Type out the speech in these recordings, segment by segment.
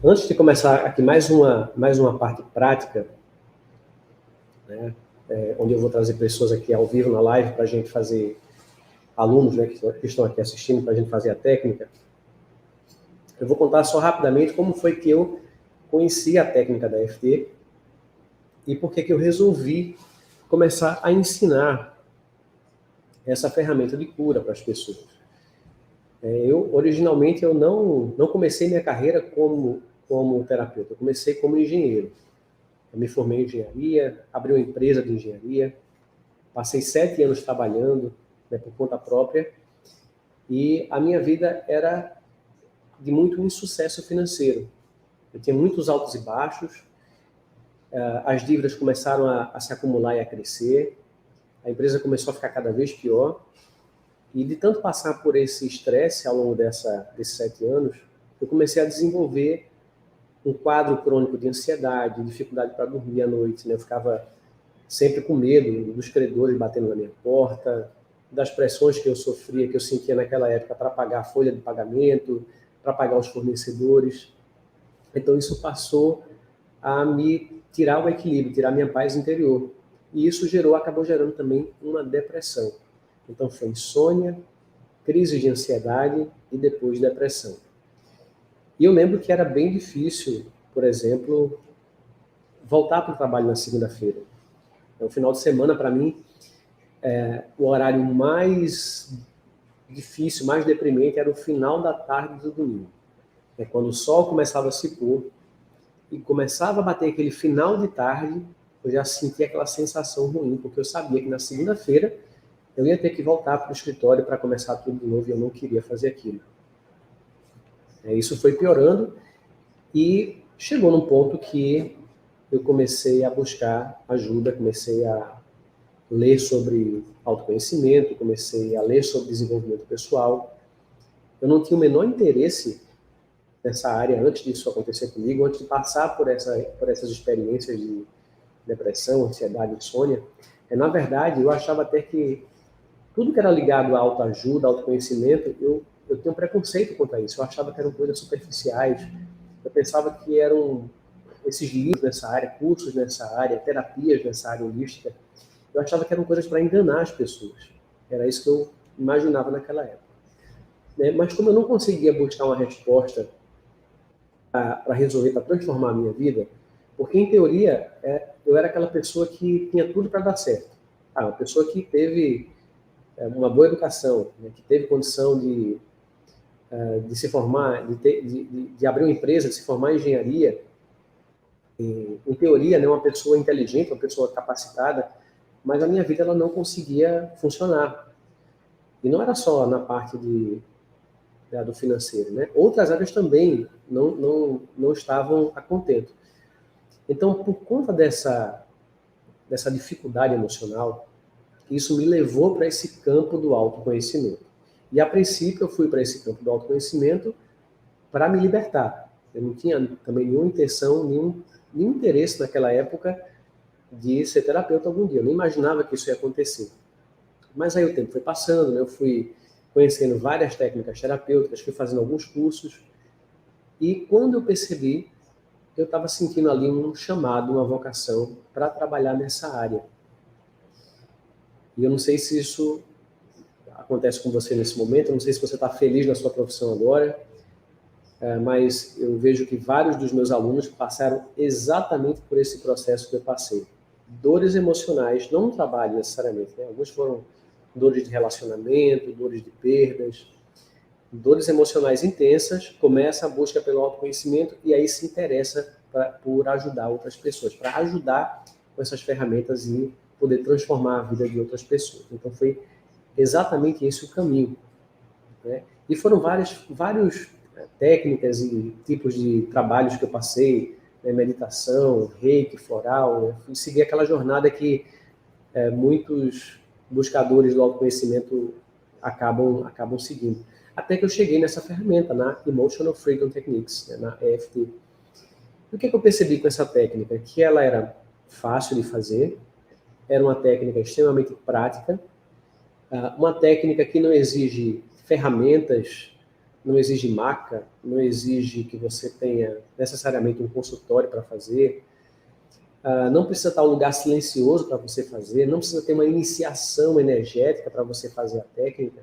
Antes de começar aqui mais uma parte prática, né, onde eu vou trazer pessoas aqui ao vivo na live para a gente fazer, alunos, né, que estão aqui assistindo, para a gente fazer a técnica, eu vou contar só rapidamente como foi que eu conheci a técnica da EFT e por que eu resolvi começar a ensinar essa ferramenta de cura para as pessoas. Originalmente, eu não comecei minha carreira como terapeuta, eu comecei como engenheiro. Eu me formei em engenharia, abri uma empresa de engenharia, passei 7 anos trabalhando, né, por conta própria, e a minha vida era de muito insucesso financeiro. Eu tinha muitos altos e baixos, as dívidas começaram a se acumular e a crescer, a empresa começou a ficar cada vez pior, e de tanto passar por esse estresse ao longo desses 7 anos, eu comecei a desenvolver um quadro crônico de ansiedade, dificuldade para dormir à noite, né? Eu ficava sempre com medo dos credores batendo na minha porta, das pressões que eu sofria, que eu sentia naquela época para pagar a folha de pagamento, para pagar os fornecedores. Então isso passou a me tirar o equilíbrio, tirar minha paz interior. E isso acabou gerando também uma depressão. Então foi insônia, crise de ansiedade e depois depressão. E eu lembro que era bem difícil, por exemplo, voltar para o trabalho na segunda-feira. Então, o final de semana, para mim, o horário mais difícil, mais deprimente, era o final da tarde do domingo. É quando o sol começava a se pôr e começava a bater aquele final de tarde, eu já sentia aquela sensação ruim, porque eu sabia que na segunda-feira eu ia ter que voltar para o escritório para começar tudo de novo e eu não queria fazer aquilo. Isso foi piorando e chegou num ponto que eu comecei a buscar ajuda, comecei a ler sobre autoconhecimento, comecei a ler sobre desenvolvimento pessoal. Eu não tinha o menor interesse nessa área antes disso acontecer comigo, antes de passar por essas experiências de depressão, ansiedade, insônia. Na verdade, eu achava até que tudo que era ligado à autoajuda, autoconhecimento, eu tinha um preconceito contra isso. Eu achava que eram coisas superficiais. Eu pensava que eram esses livros nessa área, cursos nessa área, terapias nessa área holística. Eu achava que eram coisas para enganar as pessoas. Era isso que eu imaginava naquela época. Mas como eu não conseguia buscar uma resposta para resolver, para transformar a minha vida, porque em teoria eu era aquela pessoa que tinha tudo para dar certo. Uma pessoa que teve uma boa educação, né, que teve condição de se formar, de abrir uma empresa, de se formar em engenharia, em teoria, né, uma pessoa inteligente, uma pessoa capacitada, mas a minha vida ela não conseguia funcionar. E não era só na parte do financeiro, né? Outras áreas também não estavam a contento. Então, por conta dessa dificuldade emocional, isso me levou para esse campo do autoconhecimento. E, a princípio, eu fui para esse campo do autoconhecimento para me libertar. Eu não tinha também nenhuma intenção, nenhum interesse naquela época de ser terapeuta algum dia. Eu nem imaginava que isso ia acontecer. Mas aí o tempo foi passando, né? Eu fui conhecendo várias técnicas terapêuticas, fui fazendo alguns cursos. E quando eu percebi, eu estava sentindo ali um chamado, uma vocação para trabalhar nessa área. E eu não sei se isso acontece com você nesse momento, eu não sei se você está feliz na sua profissão agora, mas eu vejo que vários dos meus alunos passaram exatamente por esse processo que eu passei. Dores emocionais, não no trabalho necessariamente, né? Alguns foram dores de relacionamento, dores de perdas, dores emocionais intensas, começa a busca pelo autoconhecimento e aí se interessa por ajudar outras pessoas, para ajudar com essas ferramentas e poder transformar a vida de outras pessoas. Então foi exatamente esse o caminho, né? E foram várias técnicas e tipos de trabalhos que eu passei, né? Meditação, reiki, floral, né? Fui seguir aquela jornada que muitos buscadores do autoconhecimento acabam seguindo. Até que eu cheguei nessa ferramenta, na Emotional Freedom Techniques, né? Na EFT. O que eu percebi com essa técnica? Que ela era fácil de fazer, era uma técnica extremamente prática, uma técnica que não exige ferramentas não exige maca, não exige que você tenha necessariamente um consultório para fazer, não precisa estar um lugar silencioso para você fazer, não precisa ter uma iniciação energética para você fazer a técnica.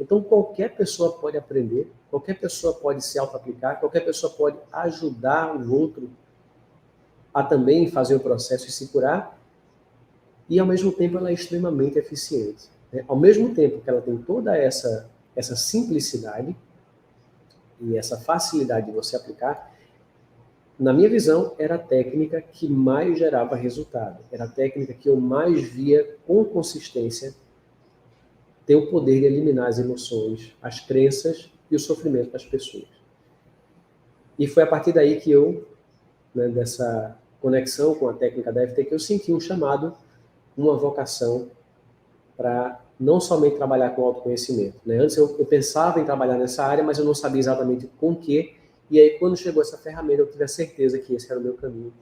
Então, qualquer pessoa pode aprender, qualquer pessoa pode se auto-aplicar, qualquer pessoa pode ajudar o outro a também fazer o processo e se curar, e ao mesmo tempo ela é extremamente eficiente. Né? Ao mesmo tempo que ela tem toda essa simplicidade e essa facilidade de você aplicar, na minha visão, era a técnica que mais gerava resultado. Era a técnica que eu mais via com consistência ter o poder de eliminar as emoções, as crenças e o sofrimento das pessoas. E foi a partir daí que eu, né, dessa conexão com a técnica da EFT, que eu senti um chamado, uma vocação para não somente trabalhar com autoconhecimento. Né? Antes eu pensava em trabalhar nessa área, mas eu não sabia exatamente com o que. E aí, quando chegou essa ferramenta, eu tive a certeza que esse era o meu caminho.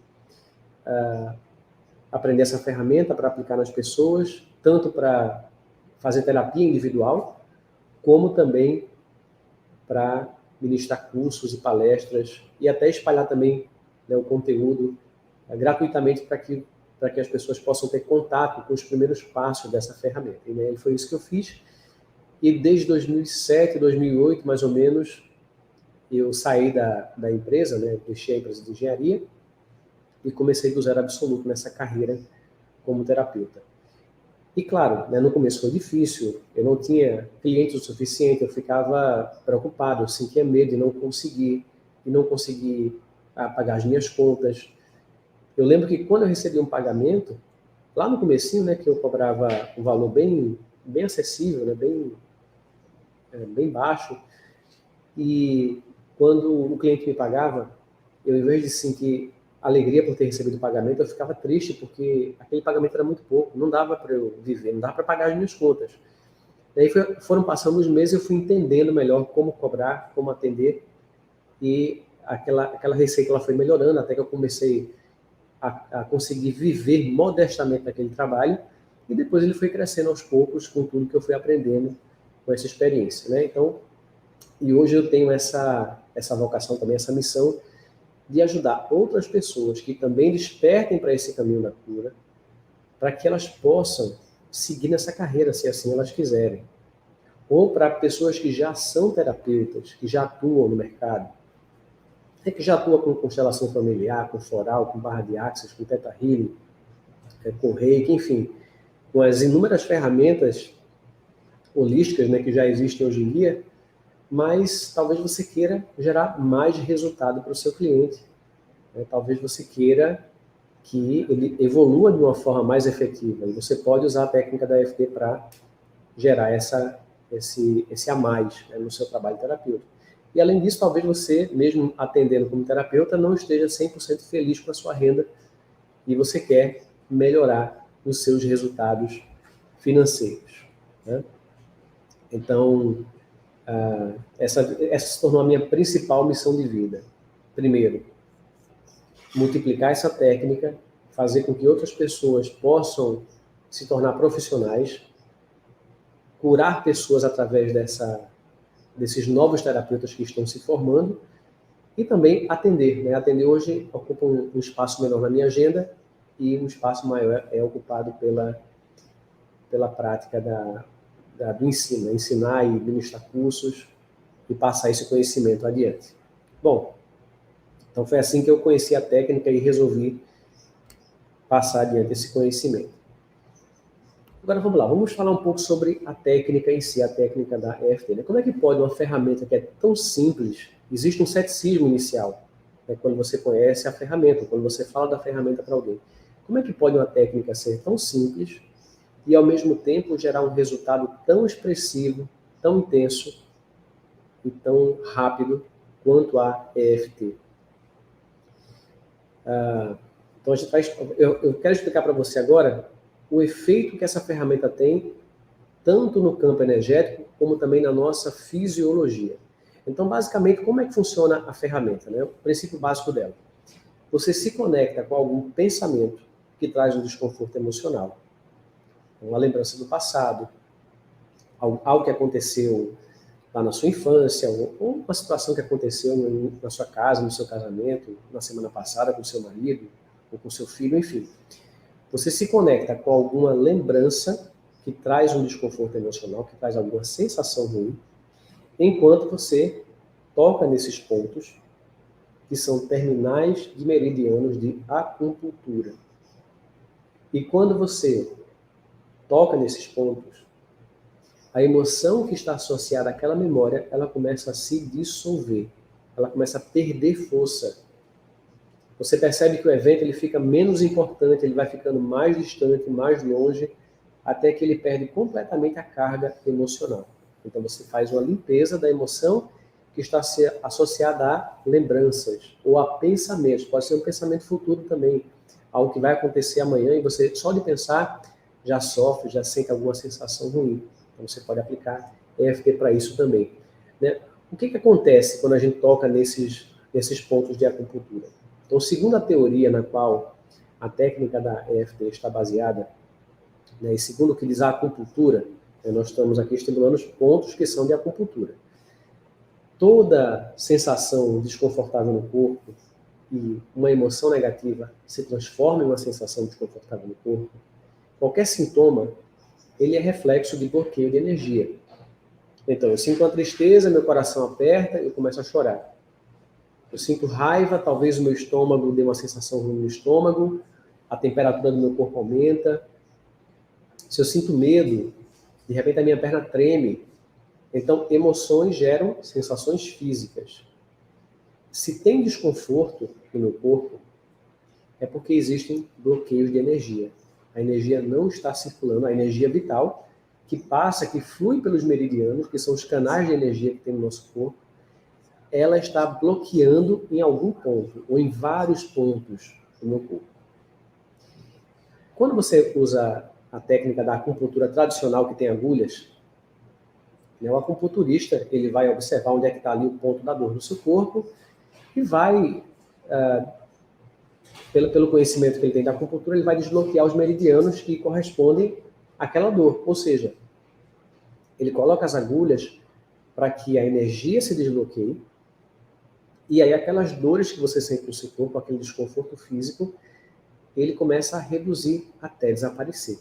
Aprender essa ferramenta para aplicar nas pessoas, tanto para fazer terapia individual, como também para ministrar cursos e palestras e até espalhar também, né, o conteúdo gratuitamente para que as pessoas possam ter contato com os primeiros passos dessa ferramenta. E, né, foi isso que eu fiz. E desde 2007, 2008, mais ou menos, eu saí da empresa, né, deixei a empresa de engenharia e comecei do zero absoluto nessa carreira como terapeuta. E claro, né, no começo foi difícil, eu não tinha clientes o suficiente, eu ficava preocupado, eu sentia medo de não conseguir pagar as minhas contas. Eu lembro que quando eu recebi um pagamento, lá no comecinho, né, que eu cobrava um valor bem acessível, né, bem baixo, e quando o cliente me pagava, eu, em vez de sentir alegria por ter recebido o pagamento, eu ficava triste porque aquele pagamento era muito pouco, não dava para eu viver, não dava para pagar as minhas contas. Daí foram passando os meses, eu fui entendendo melhor como cobrar, como atender, e aquela receita ela foi melhorando até que eu comecei a conseguir viver modestamente aquele trabalho, e depois ele foi crescendo aos poucos com tudo que eu fui aprendendo com essa experiência, né? Então, e hoje eu tenho essa vocação também, essa missão de ajudar outras pessoas que também despertem para esse caminho da cura, para que elas possam seguir nessa carreira, se assim elas quiserem. Ou para pessoas que já são terapeutas, que já atuam no mercado, que já atuam com constelação familiar, com floral, com barra de axis, com teta healing, com reiki, enfim, com as inúmeras ferramentas holísticas, né, que já existem hoje em dia, mas talvez você queira gerar mais resultado para o seu cliente. Né? Talvez você queira que ele evolua de uma forma mais efetiva. E você pode usar a técnica da EFT para gerar esse a mais, né, no seu trabalho terapêutico. E além disso, talvez você, mesmo atendendo como terapeuta, não esteja 100% feliz com a sua renda e você quer melhorar os seus resultados financeiros. Né? Então, essa se tornou a minha principal missão de vida. Primeiro, multiplicar essa técnica, fazer com que outras pessoas possam se tornar profissionais, curar pessoas através desses novos terapeutas que estão se formando e também atender. Né? Atender hoje ocupa um espaço menor na minha agenda e um espaço maior é ocupado pela prática do ensino, né? Ensinar e ministrar cursos e passar esse conhecimento adiante. Bom, então foi assim que eu conheci a técnica e resolvi passar adiante esse conhecimento. Agora vamos lá, vamos falar um pouco sobre a técnica em si, a técnica da EFT. Né? Como é que pode uma ferramenta que é tão simples, existe um ceticismo inicial, né, quando você conhece a ferramenta, quando você fala da ferramenta para alguém. Como é que pode uma técnica ser tão simples e ao mesmo tempo gerar um resultado tão expressivo, tão intenso e tão rápido quanto a EFT? Então eu quero explicar para você agora o efeito que essa ferramenta tem, tanto no campo energético, como também na nossa fisiologia. Então, basicamente, como é que funciona a ferramenta, né? O princípio básico dela. Você se conecta com algum pensamento que traz um desconforto emocional, uma lembrança do passado, algo que aconteceu lá na sua infância, ou uma situação que aconteceu na sua casa, no seu casamento, na semana passada com seu marido, ou com seu filho, enfim. Você se conecta com alguma lembrança que traz um desconforto emocional, que traz alguma sensação ruim, enquanto você toca nesses pontos, que são terminais de meridianos de acupuntura. E quando você toca nesses pontos, a emoção que está associada àquela memória, ela começa a se dissolver, ela começa a perder força. Você percebe que o evento ele fica menos importante, ele vai ficando mais distante, mais longe, até que ele perde completamente a carga emocional. Então você faz uma limpeza da emoção que está associada a lembranças ou a pensamentos. Pode ser um pensamento futuro também, algo que vai acontecer amanhã e você, só de pensar, já sofre, já sente alguma sensação ruim. Então você pode aplicar EFT para isso também. Né? O que acontece quando a gente toca nesses pontos de acupuntura? Então, segundo a teoria na qual a técnica da EFT está baseada, né, e segundo o que diz a acupuntura, nós estamos aqui estimulando os pontos que são de acupuntura. Toda sensação desconfortável no corpo e uma emoção negativa se transforma em uma sensação desconfortável no corpo. Qualquer sintoma, ele é reflexo de bloqueio de energia. Então, eu sinto uma tristeza, meu coração aperta, eu começo a chorar. Eu sinto raiva, talvez o meu estômago dê uma sensação ruim no estômago, a temperatura do meu corpo aumenta. Se eu sinto medo, de repente a minha perna treme. Então, emoções geram sensações físicas. Se tem desconforto no meu corpo, é porque existem bloqueios de energia. A energia não está circulando, a energia vital, que passa, que flui pelos meridianos, que são os canais de energia que tem no nosso corpo, ela está bloqueando em algum ponto, ou em vários pontos do meu corpo. Quando você usa a técnica da acupuntura tradicional, que tem agulhas, né, o acupunturista ele vai observar onde é que está ali o ponto da dor do seu corpo e vai, pelo conhecimento que ele tem da acupuntura, ele vai desbloquear os meridianos que correspondem àquela dor. Ou seja, ele coloca as agulhas para que a energia se desbloqueie, e aí aquelas dores que você sente no seu corpo, aquele desconforto físico, ele começa a reduzir até desaparecer.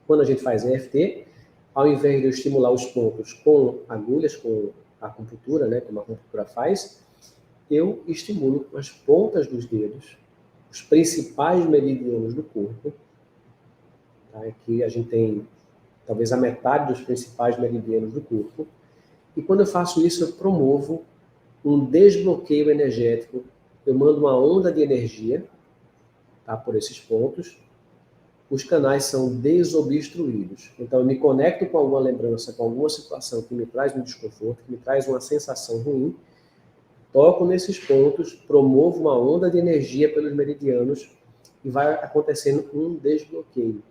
Quando a gente faz EFT, ao invés de eu estimular os pontos com agulhas, com a acupuntura, né, como a acupuntura faz, eu estimulo as pontas dos dedos, os principais meridianos do corpo. Tá? Aqui a gente tem talvez a metade dos principais meridianos do corpo. E quando eu faço isso, eu promovo um desbloqueio energético. Eu mando uma onda de energia, tá, por esses pontos. Os canais são desobstruídos. Então, eu me conecto com alguma lembrança, com alguma situação que me traz um desconforto, que me traz uma sensação ruim, toco nesses pontos, promovo uma onda de energia pelos meridianos e vai acontecendo um desbloqueio.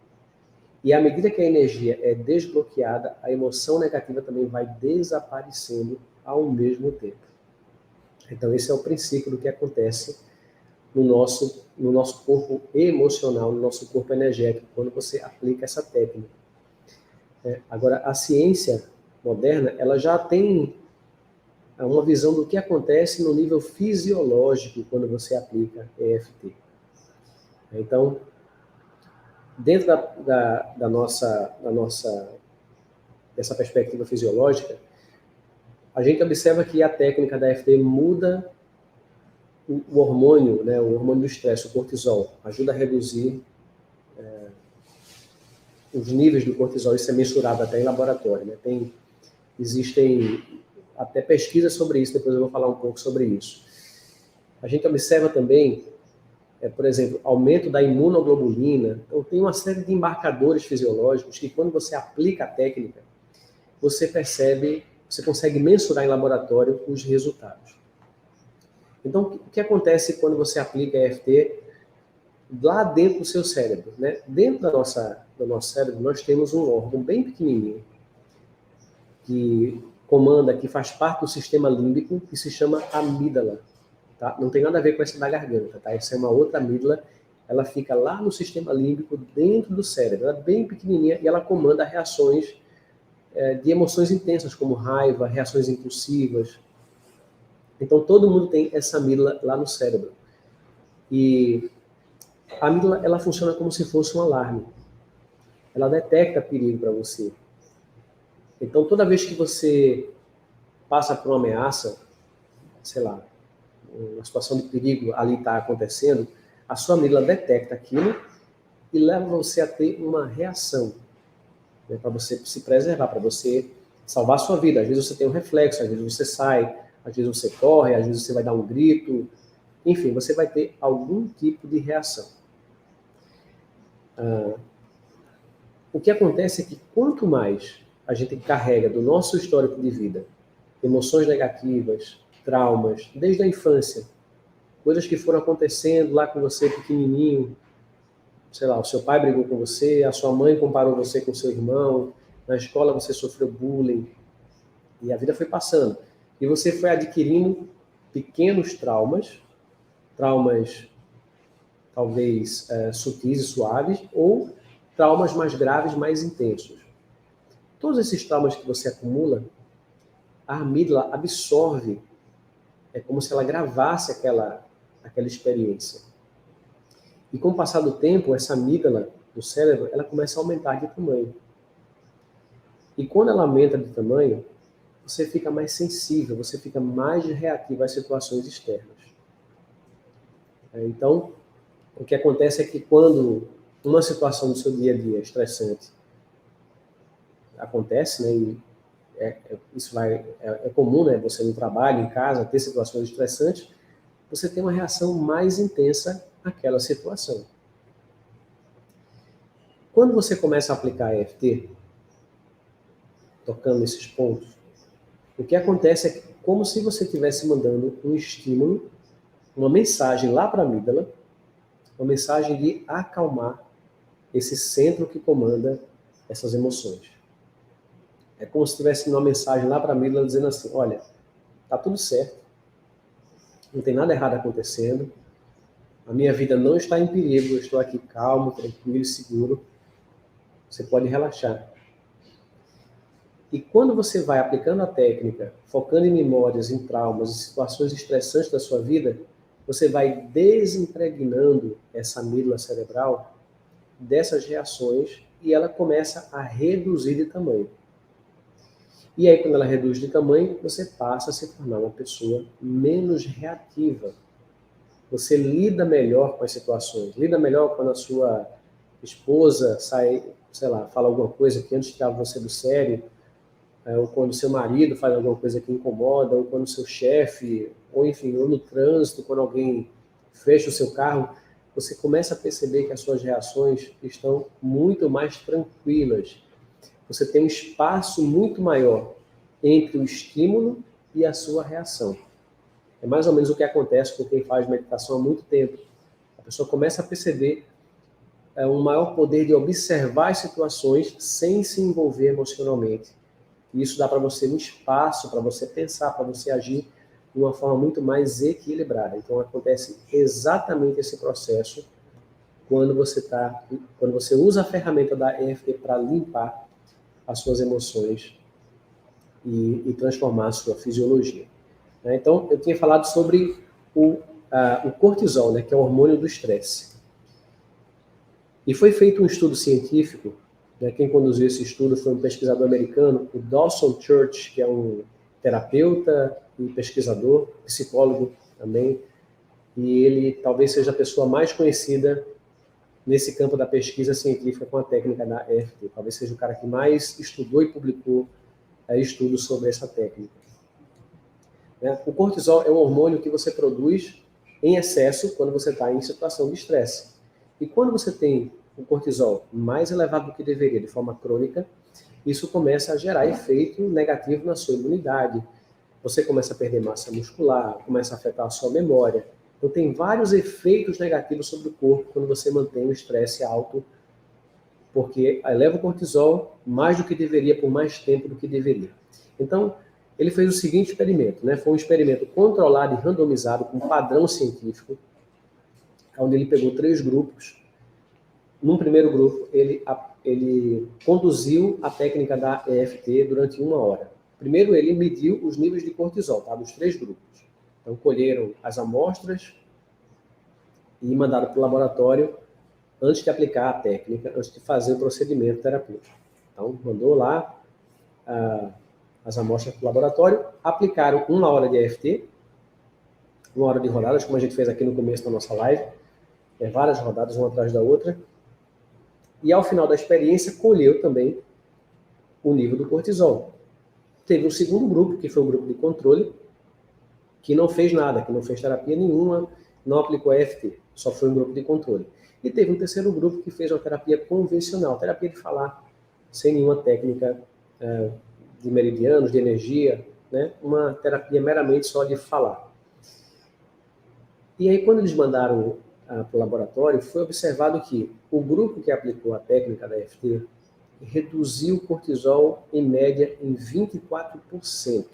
E à medida que a energia é desbloqueada, a emoção negativa também vai desaparecendo ao mesmo tempo. Então, esse é o princípio do que acontece no nosso corpo emocional, no nosso corpo energético, quando você aplica essa técnica. Agora, a ciência moderna, ela já tem uma visão do que acontece no nível fisiológico quando você aplica EFT. Então, dentro dessa perspectiva fisiológica, a gente observa que a técnica da EFT muda o hormônio, né, o hormônio do estresse, o cortisol, ajuda a reduzir os níveis do cortisol. Isso é mensurado até em laboratório, né? Existem até pesquisas sobre isso, depois eu vou falar um pouco sobre isso. A gente observa também, por exemplo, aumento da imunoglobulina. Então, tem uma série de marcadores fisiológicos que, quando você aplica a técnica, você percebe, você consegue mensurar em laboratório os resultados. Então, o que acontece quando você aplica EFT lá dentro do seu cérebro, né? Dentro do nosso cérebro, nós temos um órgão bem pequenininho que comanda, que faz parte do sistema límbico, que se chama amígdala. Tá? Não tem nada a ver com essa da garganta, tá? Essa é uma outra amígdala, ela fica lá no sistema límbico, dentro do cérebro, ela é bem pequenininha e ela comanda reações de emoções intensas, como raiva, reações impulsivas. Então, todo mundo tem essa amígdala lá no cérebro. E a amígdala, ela funciona como se fosse um alarme. Ela detecta perigo para você. Então, toda vez que você passa por uma ameaça, sei lá, uma situação de perigo ali está acontecendo, a sua amígdala detecta aquilo e leva você a ter uma reação, né, para você se preservar, para você salvar a sua vida. Às vezes você tem um reflexo, às vezes você sai, às vezes você corre, às vezes você vai dar um grito. Enfim, você vai ter algum tipo de reação. O que acontece é que quanto mais a gente carrega do nosso histórico de vida, emoções negativas, traumas, desde a infância, coisas que foram acontecendo lá com você pequenininho, sei lá, o seu pai brigou com você, a sua mãe comparou você com seu irmão, na escola você sofreu bullying, e a vida foi passando. E você foi adquirindo pequenos traumas talvez sutis e suaves, ou traumas mais graves, mais intensos. Todos esses traumas que você acumula, a amígdala absorve, é como se ela gravasse aquela experiência. E com o passar do tempo, essa amígdala do cérebro, ela começa a aumentar de tamanho. E quando ela aumenta de tamanho, você fica mais sensível, você fica mais reativo às situações externas. Então, o que acontece é que quando uma situação do seu dia a dia estressante acontece, né, e isso é comum, né, você no trabalho, em casa, ter situações estressantes, você tem uma reação mais intensa àquela situação. Quando você começa a aplicar EFT, tocando esses pontos, o que acontece é como se você estivesse mandando um estímulo, uma mensagem lá para a amígdala, uma mensagem de acalmar esse centro que comanda essas emoções. É como se estivesse uma mensagem lá para a amígdala dizendo assim, olha, tá tudo certo, não tem nada errado acontecendo, a minha vida não está em perigo, eu estou aqui calmo, tranquilo e seguro, você pode relaxar. E quando você vai aplicando a técnica, focando em memórias, em traumas, em situações estressantes da sua vida, você vai desimpregnando essa amígdala cerebral dessas reações e ela começa a reduzir de tamanho. E aí, quando ela reduz de tamanho, você passa a se tornar uma pessoa menos reativa. Você lida melhor com as situações, lida melhor quando a sua esposa sai, sei lá, fala alguma coisa que antes tirava você do sério, ou quando seu marido faz alguma coisa que incomoda, ou quando seu chefe, ou enfim, ou no trânsito, quando alguém fecha o seu carro, você começa a perceber que as suas reações estão muito mais tranquilas. Você tem um espaço muito maior entre o estímulo e a sua reação. É mais ou menos o que acontece com quem faz meditação há muito tempo. A pessoa começa a perceber um maior poder de observar as situações sem se envolver emocionalmente. E isso dá para você um espaço para você pensar, para você agir de uma forma muito mais equilibrada. Então acontece exatamente esse processo quando você usa a ferramenta da EFT para limpar as suas emoções e transformar a sua fisiologia. Então, eu tinha falado sobre o cortisol, né, que é o hormônio do estresse. E foi feito um estudo científico, né, quem conduziu esse estudo foi um pesquisador americano, o Dawson Church, que é um terapeuta e pesquisador, psicólogo também, e ele talvez seja a pessoa mais conhecida nesse campo da pesquisa científica com a técnica da EFT. Talvez seja o cara que mais estudou e publicou estudos sobre essa técnica. O cortisol é um hormônio que você produz em excesso quando você está em situação de estresse. E quando você tem o cortisol mais elevado do que deveria, de forma crônica, isso começa a gerar efeito negativo na sua imunidade. Você começa a perder massa muscular, começa a afetar a sua memória. Então tem vários efeitos negativos sobre o corpo quando você mantém o estresse alto, porque eleva o cortisol mais do que deveria, por mais tempo do que deveria. Então, ele fez o seguinte experimento, né? Foi um experimento controlado e randomizado com padrão científico, onde ele pegou 3 grupos. num primeiro grupo, ele conduziu a técnica da EFT durante 1 hora. Primeiro, ele mediu os níveis de cortisol, tá, dos 3 grupos. Então, colheram as amostras e mandaram para o laboratório antes de aplicar a técnica, antes de fazer o procedimento terapêutico. Então, mandou lá as amostras para o laboratório, aplicaram 1 hora de EFT, 1 hora de rodadas, como a gente fez aqui no começo da nossa live, várias rodadas, uma atrás da outra, e ao final da experiência colheu também o nível do cortisol. Teve um segundo grupo, que foi o grupo de controle, que não fez nada, que não fez terapia nenhuma, não aplicou EFT, só foi um grupo de controle. E teve um terceiro grupo que fez uma terapia convencional, terapia de falar, sem nenhuma técnica de meridianos, de energia, né? Uma terapia meramente só de falar. E aí, quando eles mandaram para o laboratório, foi observado que o grupo que aplicou a técnica da EFT reduziu o cortisol, em média, em 24%.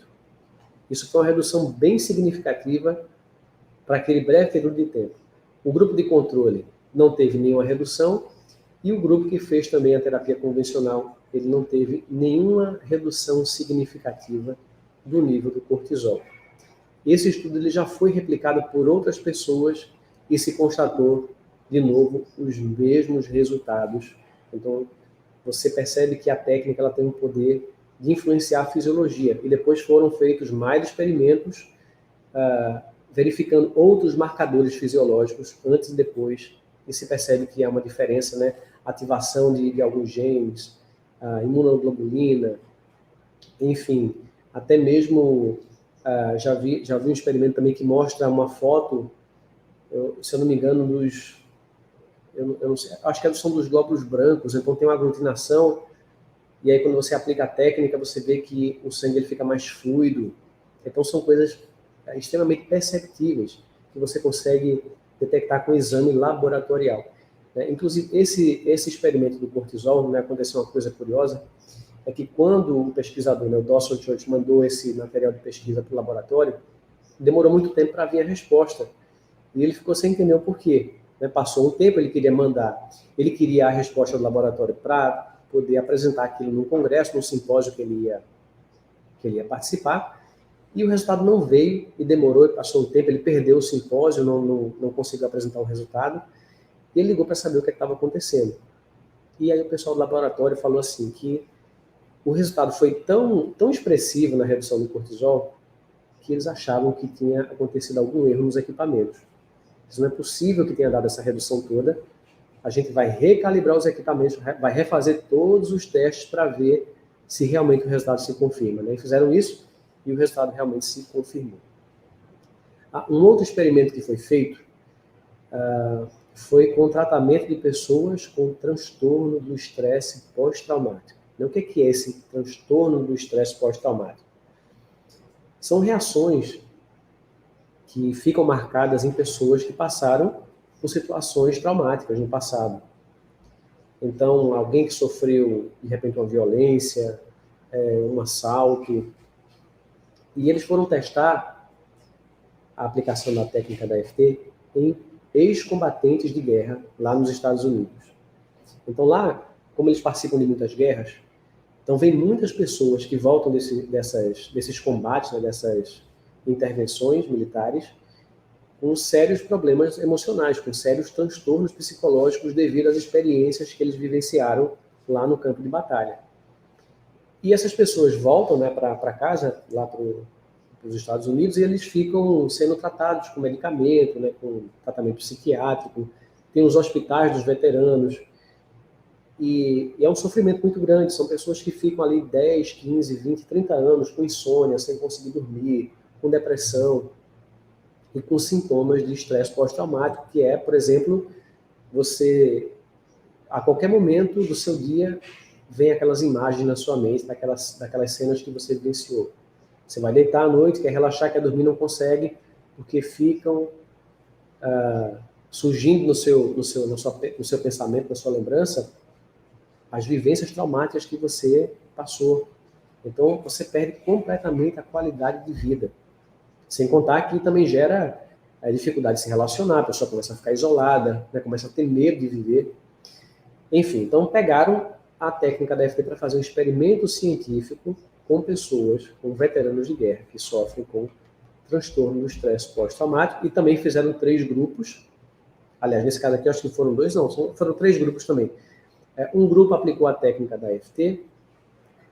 Isso foi uma redução bem significativa para aquele breve período de tempo. O grupo de controle não teve nenhuma redução, e o grupo que fez também a terapia convencional, ele não teve nenhuma redução significativa do nível do cortisol. Esse estudo ele já foi replicado por outras pessoas e se constatou, de novo, os mesmos resultados. Então, você percebe que a técnica ela tem um poder de influenciar a fisiologia. E depois foram feitos mais experimentos verificando outros marcadores fisiológicos antes e depois, e se percebe que há uma diferença, né? Ativação de alguns genes, imunoglobulina, enfim, até mesmo já vi um experimento também que mostra uma foto, se eu não me engano, eu não sei, acho que são dos glóbulos brancos, então tem uma aglutinação, e aí quando você aplica a técnica, você vê que o sangue ele fica mais fluido. Então são coisas extremamente perceptíveis que você consegue detectar com exame laboratorial. Inclusive, esse experimento do cortisol, né, aconteceu uma coisa curiosa, é que quando o pesquisador, né, o Dawson Church, mandou esse material de pesquisa para o laboratório, demorou muito tempo para vir a resposta. E ele ficou sem entender o porquê. Passou um tempo, ele queria mandar, ele queria a resposta do laboratório para poder apresentar aquilo num congresso, num simpósio que ele ia participar, e o resultado não veio, e demorou, passou um tempo, ele perdeu o simpósio, não conseguiu apresentar o resultado, e ele ligou para saber o que estava acontecendo. E aí o pessoal do laboratório falou assim, que o resultado foi tão expressivo na redução do cortisol, que eles achavam que tinha acontecido algum erro nos equipamentos. Isso não é possível que tenha dado essa redução toda. A gente vai recalibrar os equipamentos, vai refazer todos os testes para ver se realmente o resultado se confirma. Né? E fizeram isso e o resultado realmente se confirmou. Um outro experimento que foi feito foi com o tratamento de pessoas com transtorno do estresse pós-traumático. O que é esse transtorno do estresse pós-traumático? São reações que ficam marcadas em pessoas que passaram por situações traumáticas no passado. Então, alguém que sofreu, de repente, uma violência, um assalto, e eles foram testar a aplicação da técnica da EFT em ex-combatentes de guerra lá nos Estados Unidos. Então, lá, como eles participam de muitas guerras, então vem muitas pessoas que voltam desses combates, né, dessas intervenções militares, com sérios problemas emocionais, com sérios transtornos psicológicos devido às experiências que eles vivenciaram lá no campo de batalha. E essas pessoas voltam, né, para casa, lá para os Estados Unidos, e eles ficam sendo tratados com medicamento, né, com tratamento psiquiátrico, tem os hospitais dos veteranos, e é um sofrimento muito grande, são pessoas que ficam ali 10, 15, 20, 30 anos com insônia, sem conseguir dormir, com depressão, e com sintomas de estresse pós-traumático, que é, por exemplo, você, a qualquer momento do seu dia, vem aquelas imagens na sua mente, daquelas cenas que você vivenciou. Você vai deitar à noite, quer relaxar, quer dormir, não consegue, porque ficam surgindo no seu pensamento, na sua lembrança, as vivências traumáticas que você passou. Então, você perde completamente a qualidade de vida. Sem contar que também gera dificuldade de se relacionar, a pessoa começa a ficar isolada, né, começa a ter medo de viver. Enfim, então pegaram a técnica da EFT para fazer um experimento científico com pessoas, com veteranos de guerra, que sofrem com transtorno do estresse pós-traumático, e também fizeram 3 grupos. Aliás, nesse caso aqui, acho que foram 2, não, foram 3 grupos também. Um grupo aplicou a técnica da EFT,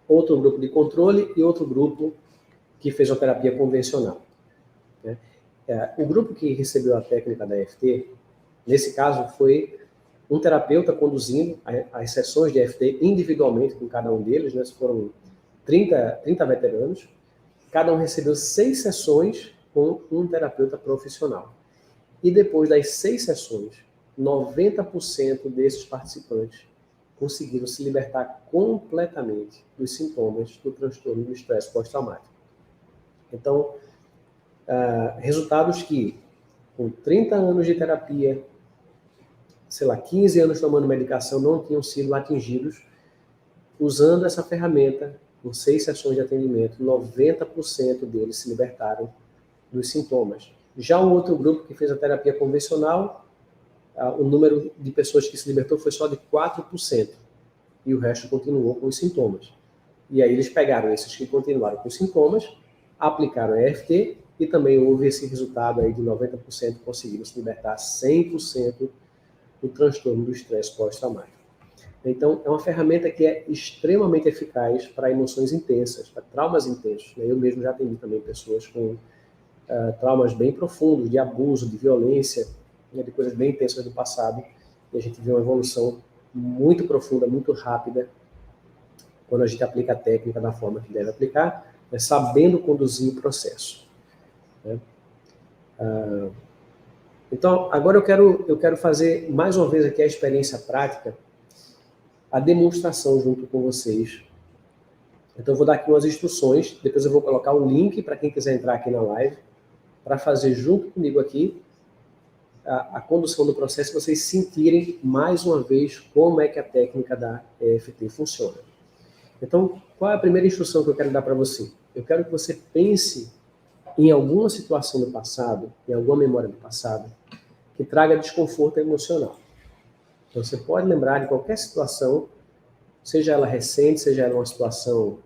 outro grupo de controle e outro grupo que fez a terapia convencional. O grupo que recebeu a técnica da EFT, nesse caso, foi um terapeuta conduzindo as sessões de EFT individualmente com cada um deles, né? Foram 30 veteranos, cada um recebeu 6 sessões com um terapeuta profissional. E depois das 6 sessões, 90% desses participantes conseguiram se libertar completamente dos sintomas do transtorno do estresse pós-traumático. Então, resultados que, com 30 anos de terapia, 15 anos tomando medicação, não tinham sido atingidos usando essa ferramenta, com 6 sessões de atendimento, 90% deles se libertaram dos sintomas. Já o outro grupo que fez a terapia convencional, o número de pessoas que se libertou foi só de 4%, e o resto continuou com os sintomas. E aí eles pegaram esses que continuaram com os sintomas, aplicaram a EFT, e também houve esse resultado aí de 90% conseguiram se libertar 100% do transtorno do estresse pós-traumático. Então, é uma ferramenta que é extremamente eficaz para emoções intensas, para traumas intensos. Eu mesmo já atendi também pessoas com traumas bem profundos, de abuso, de violência, de coisas bem intensas do passado, e a gente vê uma evolução muito profunda, muito rápida, quando a gente aplica a técnica da forma que deve aplicar, sabendo conduzir o processo. Então, agora eu quero fazer mais uma vez aqui a experiência prática, a demonstração junto com vocês. Então, eu vou dar aqui umas instruções, depois eu vou colocar o link para quem quiser entrar aqui na live, para fazer junto comigo aqui a condução do processo, vocês sentirem mais uma vez como é que a técnica da EFT funciona. Então, qual é a primeira instrução que eu quero dar para você? Eu quero que você pense em alguma situação do passado, em alguma memória do passado, que traga desconforto emocional. Então, você pode lembrar de qualquer situação, seja ela recente, seja ela uma situação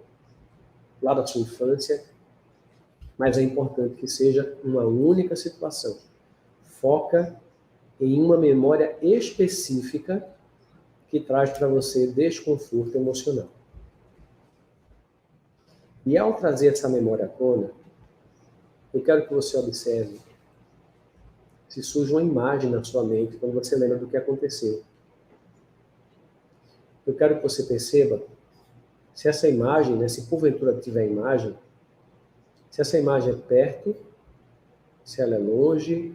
lá da sua infância, mas é importante que seja uma única situação. Foca em uma memória específica que traz para você desconforto emocional. E ao trazer essa memória à tona, eu quero que você observe se surge uma imagem na sua mente quando você lembra do que aconteceu. Eu quero que você perceba se essa imagem, se porventura tiver imagem, se essa imagem é perto, se ela é longe,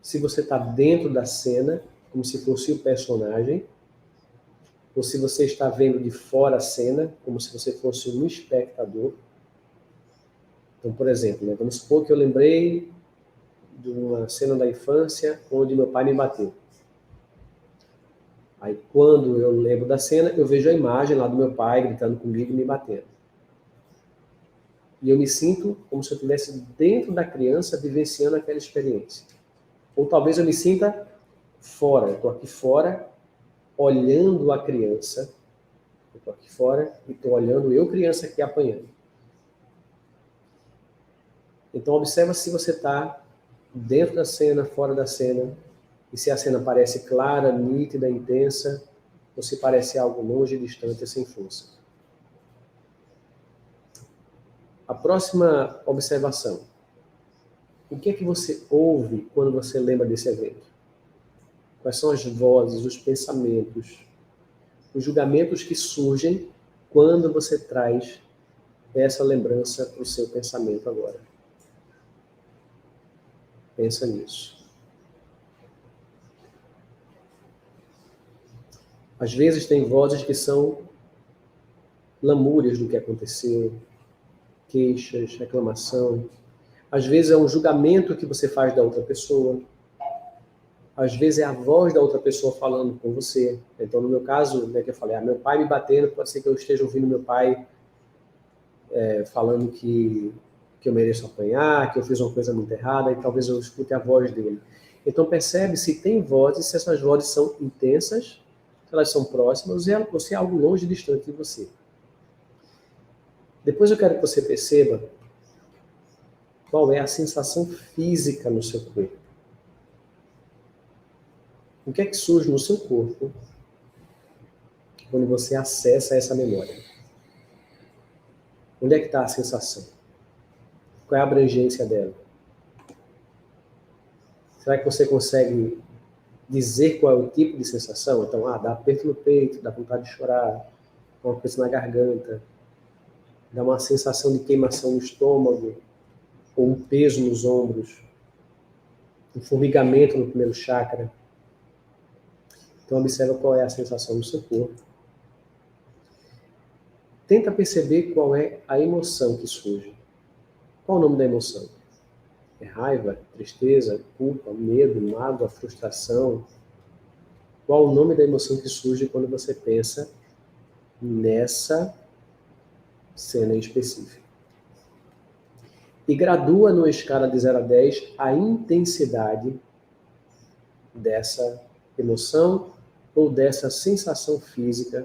se você está dentro da cena, como se fosse o personagem, ou se você está vendo de fora a cena, como se você fosse um espectador. Então, por exemplo, vamos supor que eu lembrei de uma cena da infância onde meu pai me bateu. Aí, quando eu lembro da cena, eu vejo a imagem lá do meu pai gritando comigo e me batendo. E eu me sinto como se eu estivesse dentro da criança vivenciando aquela experiência. Ou talvez eu me sinta fora. Eu estou aqui fora, olhando a criança. Eu estou aqui fora e estou olhando eu, criança, aqui apanhando. Então, observa se você está dentro da cena, fora da cena, e se a cena parece clara, nítida, intensa, ou se parece algo longe, distante, sem força. A próxima observação. O que é que você ouve quando você lembra desse evento? Quais são as vozes, os pensamentos, os julgamentos que surgem quando você traz essa lembrança para o seu pensamento agora? Pensa nisso. Às vezes tem vozes que são lamúrias do que aconteceu, queixas, reclamação. Às vezes é um julgamento que você faz da outra pessoa. Às vezes é a voz da outra pessoa falando com você. Então, no meu caso, que eu falei, meu pai me batendo, pode ser que eu esteja ouvindo meu pai falando que eu mereço apanhar, que eu fiz uma coisa muito errada, e talvez eu escute a voz dele. Então, percebe se tem vozes, se essas vozes são intensas, se elas são próximas, ou se é algo longe e distante de você. Depois eu quero que você perceba qual é a sensação física no seu corpo. O que é que surge no seu corpo quando você acessa essa memória? Onde é que está a sensação? Qual é a abrangência dela? Será que você consegue dizer qual é o tipo de sensação? Então, dá aperto no peito, dá vontade de chorar, uma coisa na garganta, dá uma sensação de queimação no estômago, ou um peso nos ombros, um formigamento no primeiro chakra. Então, observa qual é a sensação no seu corpo. Tenta perceber qual é a emoção que surge. Qual o nome da emoção? É raiva, tristeza, culpa, medo, mágoa, frustração? Qual o nome da emoção que surge quando você pensa nessa cena em específico? E gradua numa escala de 0 a 10 a intensidade dessa emoção ou dessa sensação física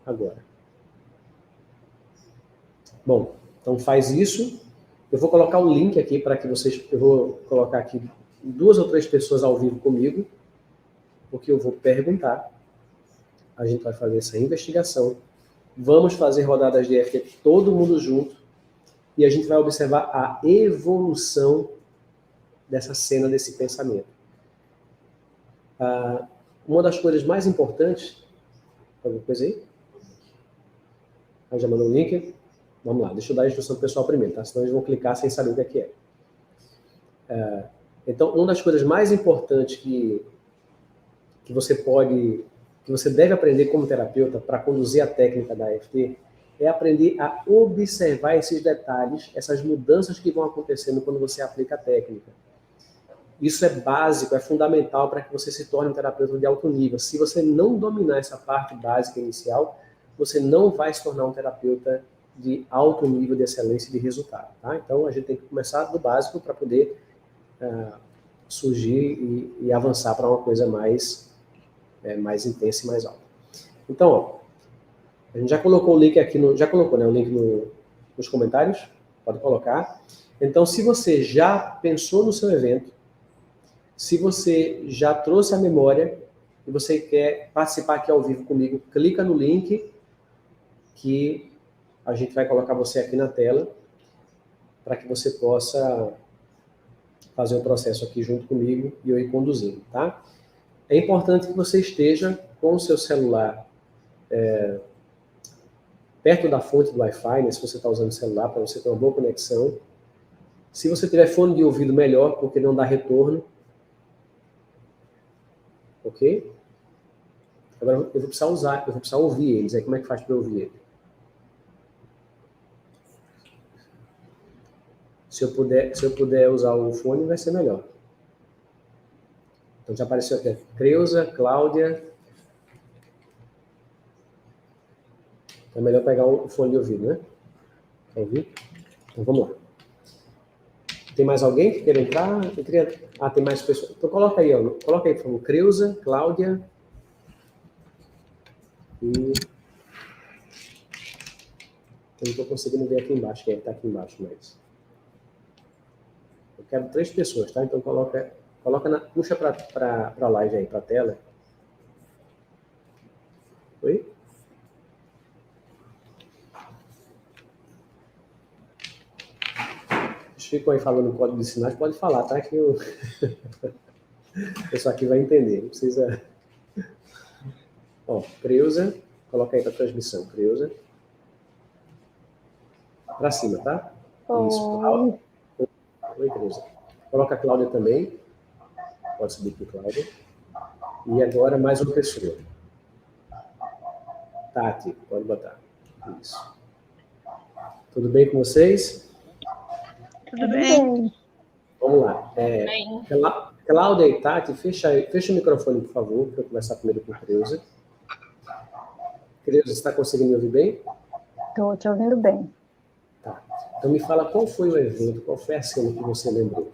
agora. Bom, então faz isso. Eu vou colocar o link aqui para que vocês... Eu vou colocar aqui 2 ou 3 pessoas ao vivo comigo, porque eu vou perguntar. A gente vai fazer essa investigação. Vamos fazer rodadas de EFT todo mundo junto. E a gente vai observar a evolução dessa cena, desse pensamento. Uma das coisas mais importantes... Alguma coisa aí? Já mandou o link? Vamos lá, deixa eu dar a instrução para o pessoal primeiro, tá? Senão eles vão clicar sem saber o que é. Então, uma das coisas mais importantes que você deve aprender como terapeuta para conduzir a técnica da EFT é aprender a observar esses detalhes, essas mudanças que vão acontecendo quando você aplica a técnica. Isso é básico, é fundamental para que você se torne um terapeuta de alto nível. Se você não dominar essa parte básica inicial, você não vai se tornar um terapeuta de alto nível de excelência e de resultado. Tá? Então, a gente tem que começar do básico para poder surgir e avançar para uma coisa mais intensa e mais alta. Então, ó, a gente já colocou o link aqui, já colocou, né, o link nos comentários, pode colocar. Então, se você já pensou no seu evento, se você já trouxe a memória e você quer participar aqui ao vivo comigo, clica no link que a gente vai colocar você aqui na tela para que você possa fazer o processo aqui junto comigo e eu ir conduzindo, tá? É importante que você esteja com o seu celular perto da fonte do Wi-Fi, né, se você está usando o celular, para você ter uma boa conexão. Se você tiver fone de ouvido, melhor, porque não dá retorno. Ok? Agora eu vou precisar ouvir eles. Aí como é que faz para ouvir ele? Se eu puder usar o fone, vai ser melhor. Então já apareceu aqui. Creuza, Cláudia. Então é melhor pegar o fone de ouvido, né? Quer ouvir? Então vamos lá. Tem mais alguém que queira entrar? Tem mais pessoas. Então coloca aí, ó. Coloca aí, por favor. Creuza, Cláudia. E... Eu não estou conseguindo ver aqui embaixo, quem é que está aqui embaixo, mas... Eu quero 3 pessoas, tá? Então puxa para a live aí, para a tela. Oi? Eles ficam aí falando o código de sinais, pode falar, tá? Que o pessoal aqui vai entender, não precisa... Ó, Creuza, coloca aí para transmissão, Creuza. Para cima, tá? Isso. Oi, Creuza. Coloca a Cláudia também. Pode subir aqui, Cláudia. E agora mais uma pessoa. Tati, pode botar. Isso. Tudo bem com vocês? Tudo bem. Vamos lá. Cláudia e Tati, fecha o microfone, por favor, para eu conversar primeiro com a Creuza. Creuza, você está conseguindo me ouvir bem? Estou te ouvindo bem. Tá. Então me fala qual foi o evento, qual foi a cena que você lembrou?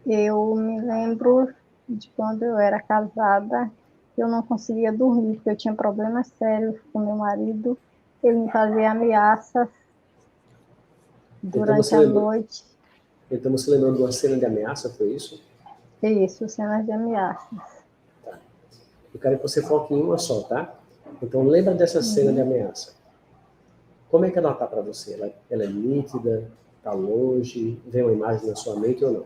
Eu me lembro de quando eu era casada eu não conseguia dormir, porque eu tinha problemas sérios com meu marido. Ele me fazia ameaças durante a noite. Então você lembrou de uma cena de ameaça, foi isso? Isso, cenas de ameaças. Tá. Eu quero que você foque em uma só, tá? Então lembra dessa cena de ameaça. Como é que ela está para você? Ela é nítida? Está longe? Vem uma imagem na sua mente ou não?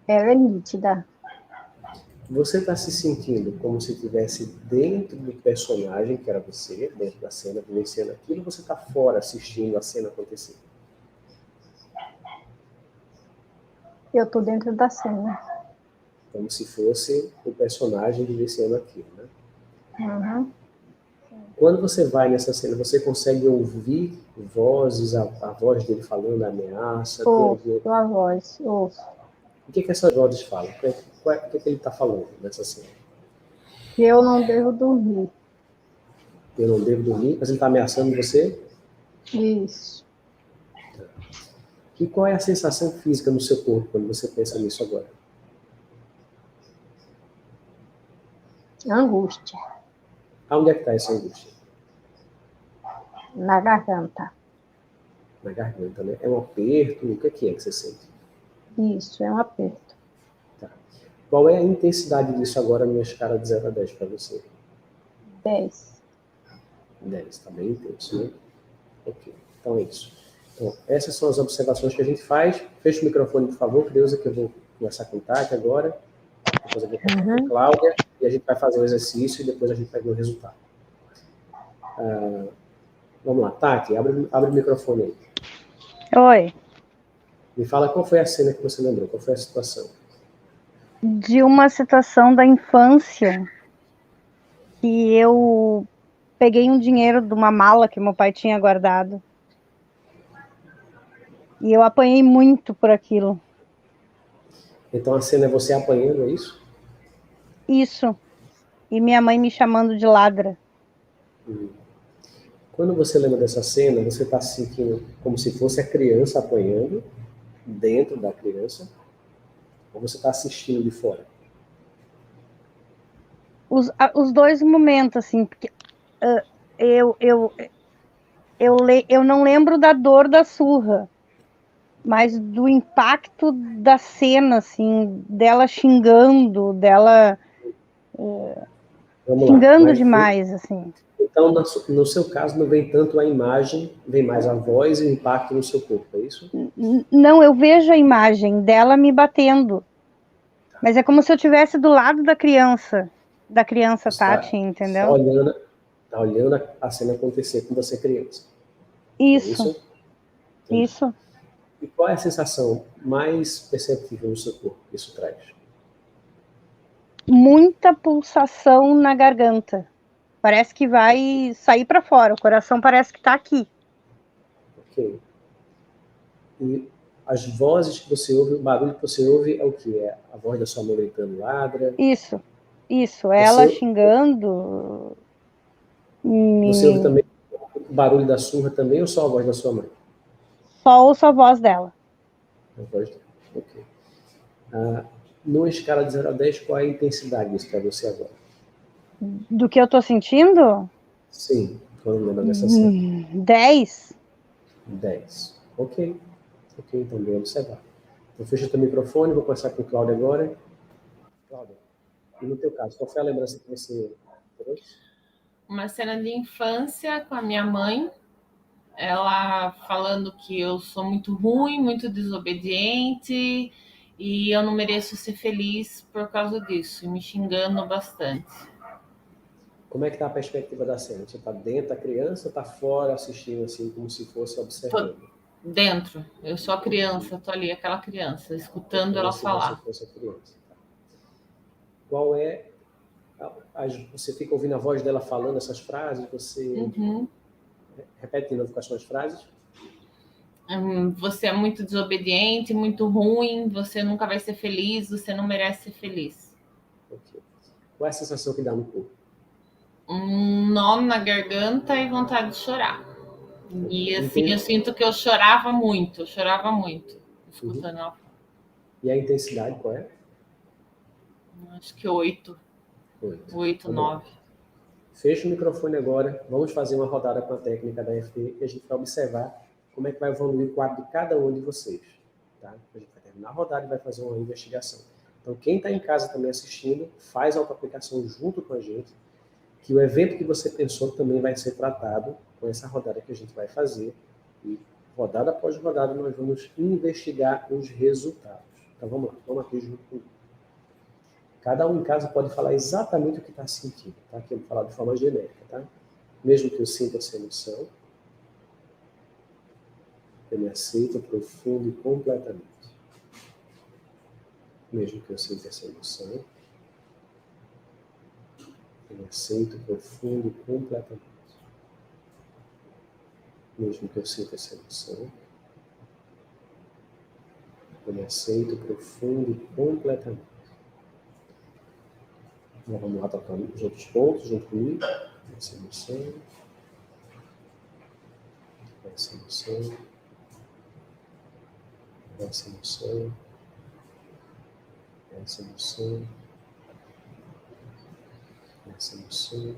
Ela é nítida. Você está se sentindo como se estivesse dentro do personagem, que era você, dentro da cena, vivenciando aquilo, ou você está fora assistindo a cena acontecer? Eu estou dentro da cena. Como se fosse o personagem vivenciando aquilo, né? Uhum. Quando você vai nessa cena, você consegue ouvir vozes, a voz dele falando a ameaça? Ouço a voz, ouço. O que essas vozes falam? O que ele está falando nessa cena? Que eu não devo dormir. Eu não devo dormir, mas ele está ameaçando você? Isso. E qual é a sensação física no seu corpo quando você pensa nisso agora? Angústia. Aonde é que está essa angústia? Na garganta. Na garganta, né? É um aperto? O que é que você sente? Isso, é um aperto. Tá. Qual é a intensidade disso agora numa escala de 0 a 10 para você? 10. 10, está bem intenso, né? Ok, então é isso. Então, essas são as observações que a gente faz. Fecha o microfone, por favor, Creuza, que eu vou começar com o Tati agora. Depois eu vou passar com a Cláudia. E a gente vai fazer o exercício e depois a gente vai ver o resultado. Vamos lá, Tati, abre o microfone aí. Oi. Me fala qual foi a cena que você lembrou, qual foi a situação? De uma situação da infância que eu peguei um dinheiro de uma mala que meu pai tinha guardado. E eu apanhei muito por aquilo. Então a cena é você apanhando, é isso? Isso. E minha mãe me chamando de ladra. Quando você lembra dessa cena, você está se sentindo como se fosse a criança apanhando dentro da criança, ou você está assistindo de fora? Os dois momentos, assim, porque eu não lembro da dor da surra, mas do impacto da cena, assim, dela xingando, dela xingando demais, assim. Então, no seu caso, não vem tanto a imagem, vem mais a voz e o impacto no seu corpo, é isso? Não, eu vejo a imagem dela me batendo. Mas é como se eu estivesse do lado da criança Tati, entendeu? Tá olhando a cena acontecer com você criança. Isso. É isso? Isso. E qual é a sensação mais perceptível no seu corpo que isso traz? Muita pulsação na garganta. Parece que vai sair para fora. O coração parece que está aqui. Ok. E as vozes que você ouve, o barulho que você ouve é o que? É a voz da sua mãe gritando ladra? Isso. Ela xingando. Você ouve também o barulho da surra também ou só a voz da sua mãe? Só ouço a voz dela. A voz dela. Ok. Numa escala de 0 a 10, qual é a intensidade disso para você agora? Do que eu tô sentindo? Sim, quando lembra dessa cena. 10. 10. Ok, então bem observado. Então fecha o teu microfone, vou começar com o Cláudio agora. Cláudia, e no teu caso, qual foi a lembrança que você trouxe? Uma cena de infância com a minha mãe, ela falando que eu sou muito ruim, muito desobediente e eu não mereço ser feliz por causa disso, e me xingando bastante. Como é que está a perspectiva da cena? Você está dentro da criança ou está fora assistindo assim, como se fosse observando? Tô dentro, eu sou a criança, tô ali, aquela criança, escutando ela falar. Você fosse a criança. Qual é... Você fica ouvindo a voz dela falando essas frases? Você repete de novo com as suas frases? Você é muito desobediente, muito ruim, você nunca vai ser feliz, você não merece ser feliz. Okay. Qual é a sensação que dá no corpo? Um nó na garganta e vontade de chorar. E assim, eu sinto que eu chorava muito, escutando ela. E a intensidade qual é? Acho que 8, 8. 9. Fecha o microfone agora. Vamos fazer uma rodada com a técnica da FT e a gente vai observar como é que vai evoluir o quadro de cada um de vocês. Tá? A gente vai terminar a rodada e vai fazer uma investigação. Então, quem está em casa também assistindo, faz a autoaplicação junto com a gente, que o evento que você pensou também vai ser tratado com essa rodada que a gente vai fazer. E rodada após rodada nós vamos investigar os resultados. Então vamos lá, vamos aqui junto comigo. Cada um em casa pode falar exatamente o que está sentindo, tá? Aqui eu vou falar de forma genérica, tá? Mesmo que eu sinta essa emoção, eu me aceito profundo e completamente. Mesmo que eu sinta essa emoção, eu me aceito profundo e completamente. Mesmo que eu sinta essa emoção, eu me aceito profundo e completamente. Agora vamos lá tocar os outros pontos junto comigo. Essa emoção. Essa emoção. Essa emoção. Essa emoção. Essa emoção.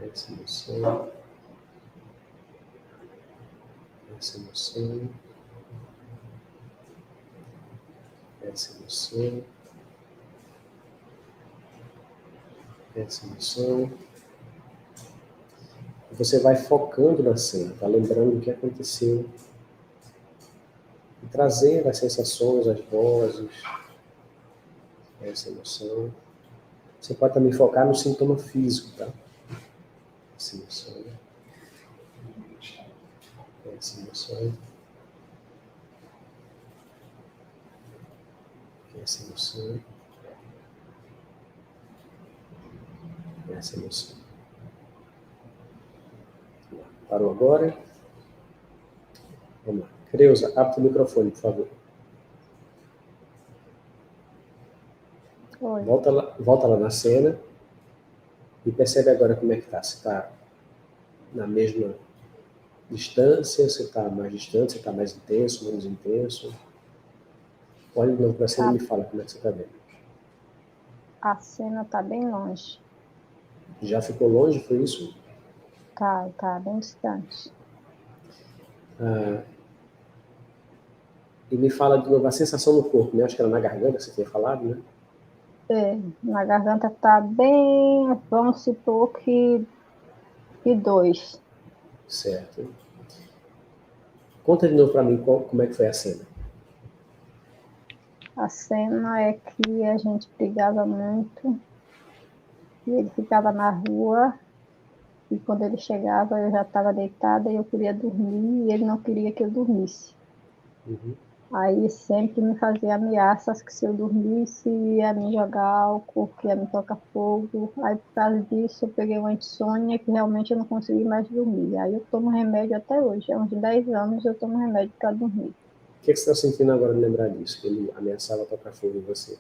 Essa emoção. Essa emoção. Essa emoção. Essa emoção. Você vai focando na cena, tá? Lembrando o que aconteceu. E trazendo as sensações, as vozes. Essa emoção. Você pode também focar no sintoma físico, tá? Essa emoção. Essa emoção. Essa emoção. Essa emoção. Parou agora? Vamos lá. Creuza, abre o microfone, por favor. Oi. Volta lá na cena e percebe agora como é que está. Se está na mesma distância, se está mais distante, se está mais intenso, menos intenso. Olha de novo para a cena e me fala como é que você está vendo. A cena tá bem longe. Já ficou longe, foi isso? Tá bem distante. E me fala de novo a sensação no corpo, né? Acho que era na garganta que você tinha falado, né? Na garganta tá bem, vamos supor que 2. Certo. Conta de novo para mim como é que foi a cena. A cena é que a gente brigava muito e ele ficava na rua e quando ele chegava eu já estava deitada e eu queria dormir e ele não queria que eu dormisse. Uhum. Aí sempre me fazia ameaças que se eu dormisse ia me jogar álcool, que ia me tocar fogo. Aí por causa disso eu peguei uma insônia que realmente eu não consegui mais dormir. Aí eu tomo remédio até hoje, há uns 10 anos eu tomo remédio para dormir. O que você está sentindo agora de lembrar disso? Que ele ameaçava tocar fogo em você?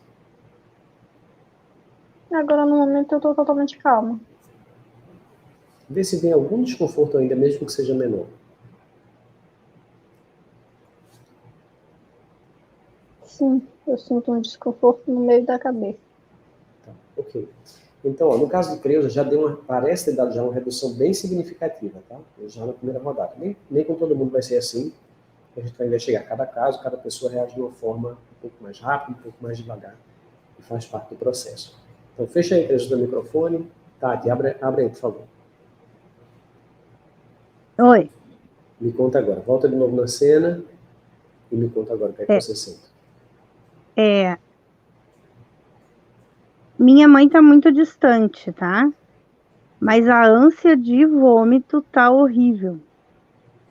Agora no momento eu estou totalmente calma. Vê se tem algum desconforto ainda, mesmo que seja menor. Sim, eu sinto um desconforto no meio da cabeça. Tá, ok. Então, ó, no caso de Creuza, já parece ter dado já uma redução bem significativa, tá? Já na primeira rodada. Nem com todo mundo vai ser assim. A gente vai investigar cada caso, cada pessoa reage de uma forma um pouco mais rápida, um pouco mais devagar. E faz parte do processo. Então, fecha aí, Creuza, do microfone. Tati, abre aí, por favor. Oi. Me conta agora. Volta de novo na cena e me conta agora o que é que você sente. Minha mãe tá muito distante, tá? Mas a ânsia de vômito tá horrível.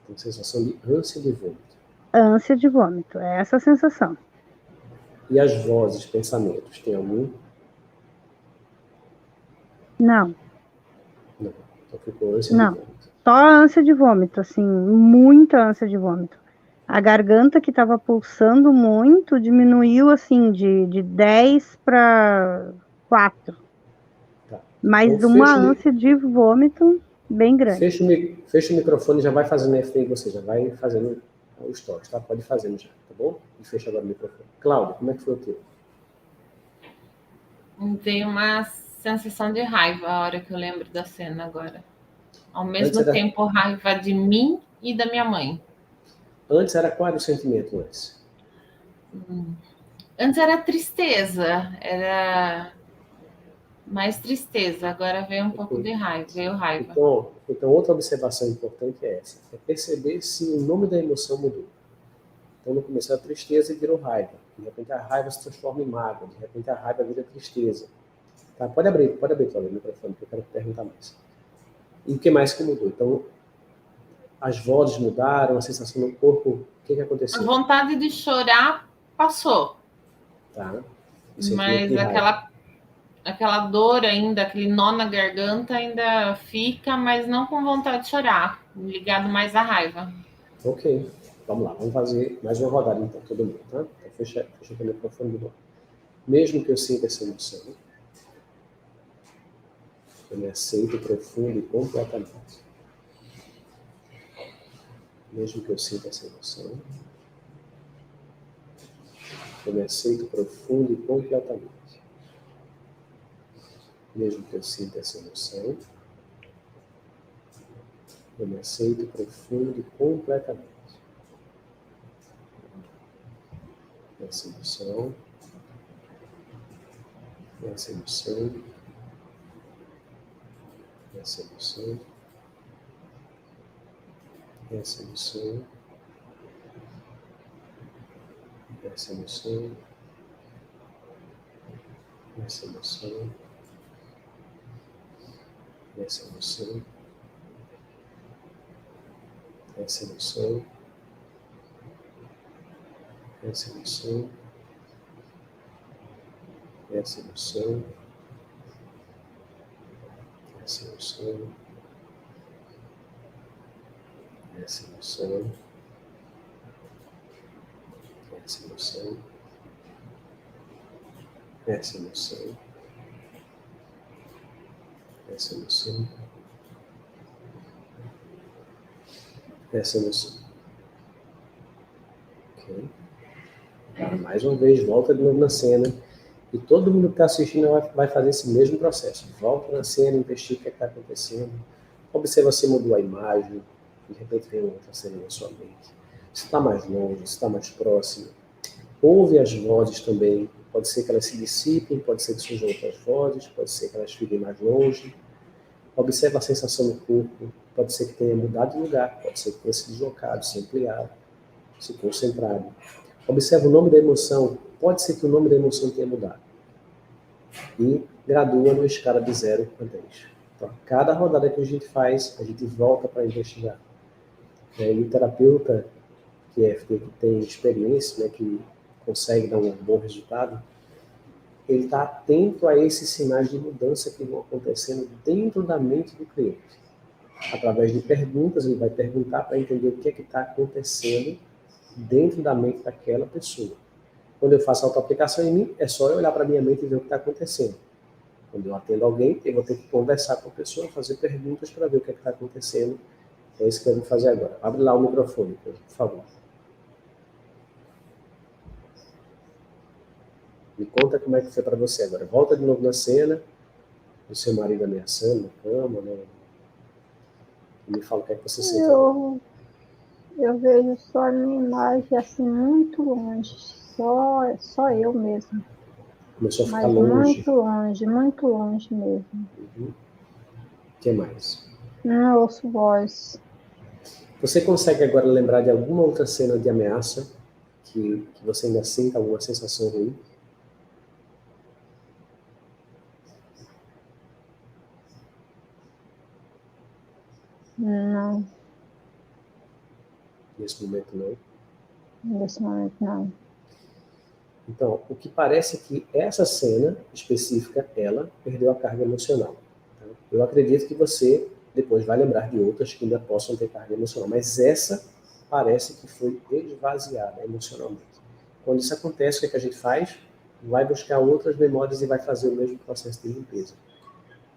Tem sensação de ânsia de vômito. Ânsia de vômito, é essa a sensação. E as vozes, pensamentos, tem algum? Não. Não. Então ficou ânsia de vômito. Só ânsia de vômito, assim, muita ânsia de vômito. A garganta que estava pulsando muito diminuiu, assim, de 10 para 4. Tá. Mas então, uma ânsia de vômito bem grande. Fecha o microfone e já vai fazendo FT em você, já vai fazendo o stories, tá? Pode ir fazendo já, tá bom? E fecha agora o microfone. Cláudia, como é que foi o teu? Veio uma sensação de raiva a hora que eu lembro da cena agora. Ao Antes mesmo tempo, raiva de mim e da minha mãe. Antes era qual era o sentimento antes? Antes era tristeza, era mais tristeza. Agora veio um pouco de raiva, veio raiva. Então, outra observação importante é essa. É perceber se o nome da emoção mudou. Então, no começo era tristeza e virou raiva. De repente, a raiva se transforma em mágoa. De repente, a raiva vira tristeza. Tá? Pode abrir, Cláudia, o microfone, que eu quero perguntar mais. E o que mais que mudou? Então, as vozes mudaram, a sensação no corpo, o que aconteceu? A vontade de chorar passou. Tá. Mas aquela dor ainda, aquele nó na garganta ainda fica, mas não com vontade de chorar, ligado mais à raiva. Ok, vamos lá, vamos fazer mais uma rodada então, todo mundo, tá? Então, fecha o microfone do lado. Mesmo que eu sinta essa emoção, eu me aceito profundo e completamente. Mesmo que eu sinta essa emoção, eu me aceito profundo e completamente. Mesmo que eu sinta essa emoção, eu me aceito profundo e completamente. Essa emoção, essa emoção, essa emoção, essa emoção, essa emoção, essa emoção, essa emoção, essa emoção, essa emoção, essa emoção, essa emoção, essa emoção, essa emoção, essa emoção, essa emoção, essa emoção. Ok. Agora, mais uma vez, volta de novo na cena. E todo mundo que está assistindo vai fazer esse mesmo processo. Volta na cena, investiga o que está acontecendo. Observa se mudou a imagem. De repente vem outra cena na sua mente. Se está mais longe, se está mais próximo. Ouve as vozes também. Pode ser que elas se dissipem, pode ser que surjam outras vozes, pode ser que elas fiquem mais longe. Observa a sensação no corpo. Pode ser que tenha mudado de lugar, pode ser que tenha se deslocado, se ampliado, se concentrado. Observa o nome da emoção. Pode ser que o nome da emoção tenha mudado. E gradua numa escala de 0 a 10. Então, cada rodada que a gente faz, a gente volta para investigar. E o terapeuta, que tem experiência, né, que consegue dar um bom resultado, ele está atento a esses sinais de mudança que vão acontecendo dentro da mente do cliente. Através de perguntas, ele vai perguntar para entender o que é que está acontecendo dentro da mente daquela pessoa. Quando eu faço auto-aplicação em mim, é só eu olhar para a minha mente e ver o que está acontecendo. Quando eu atendo alguém, eu vou ter que conversar com a pessoa, fazer perguntas para ver o que está acontecendo. É isso que eu vou fazer agora. Abre lá o microfone, por favor. Me conta como é que foi para você agora. Volta de novo na cena, o seu marido ameaçando na cama, né? E me fala o que é que você sentiu. Eu vejo só a minha imagem assim muito longe, só eu mesmo. Começou a ficar Mas longe. muito longe mesmo. Uhum. O que mais? Não ouço voz. Você consegue agora lembrar de alguma outra cena de ameaça que você ainda sinta alguma sensação ruim? Não, Nesse momento, não. nesse momento não. Então, o que parece é que essa cena específica, ela perdeu a carga emocional. Tá? Eu acredito que você depois vai lembrar de outras que ainda possam ter carga emocional, mas essa parece que foi esvaziada emocionalmente. Quando isso acontece, o que é que a gente faz? Vai buscar outras memórias e vai fazer o mesmo processo de limpeza.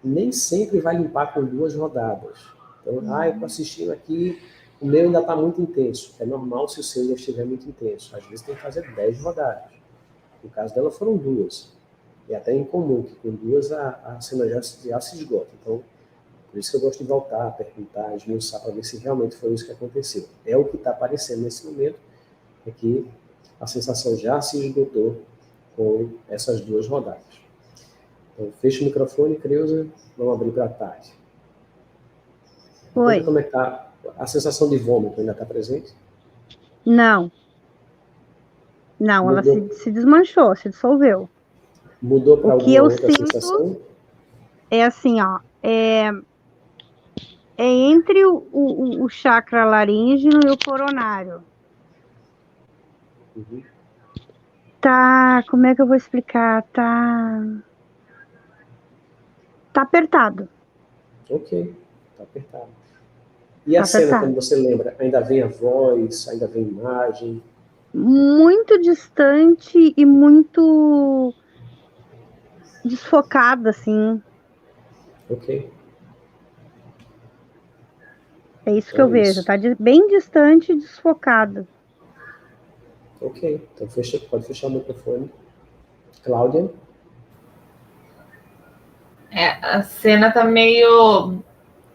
Nem sempre vai limpar com 2 rodadas. Então, eu estou assistindo aqui o meu ainda está muito intenso. É normal se o seu ainda estiver muito intenso. Às vezes tem que fazer 10 rodadas. No caso dela foram 2. É até incomum que com 2 a cena já se esgota. Então, por isso que eu gosto de voltar, perguntar, esmiuçar, para ver se realmente foi isso que aconteceu. É o que está aparecendo nesse momento, é que a sensação já se esgotou com essas 2 rodadas. Então, fecha o microfone, Creuza, vamos abrir para a Tati. Oi. Como é que está? A sensação de vômito ainda está presente? Não. Não, ela se desmanchou, se dissolveu. Mudou para O que alguma eu outra sinto sensação? é assim, ó, é entre o chakra laríngeo e o coronário. Uhum. Tá, como é que eu vou explicar? Tá apertado. Ok, está apertado. E a Tá cena, apertado. quando você lembra, ainda vem a voz, ainda vem a imagem? Muito distante e muito desfocada, assim. Ok, É isso que então eu é vejo, isso. tá bem distante e desfocado. Ok, então pode fechar o microfone. Cláudia? A cena tá meio.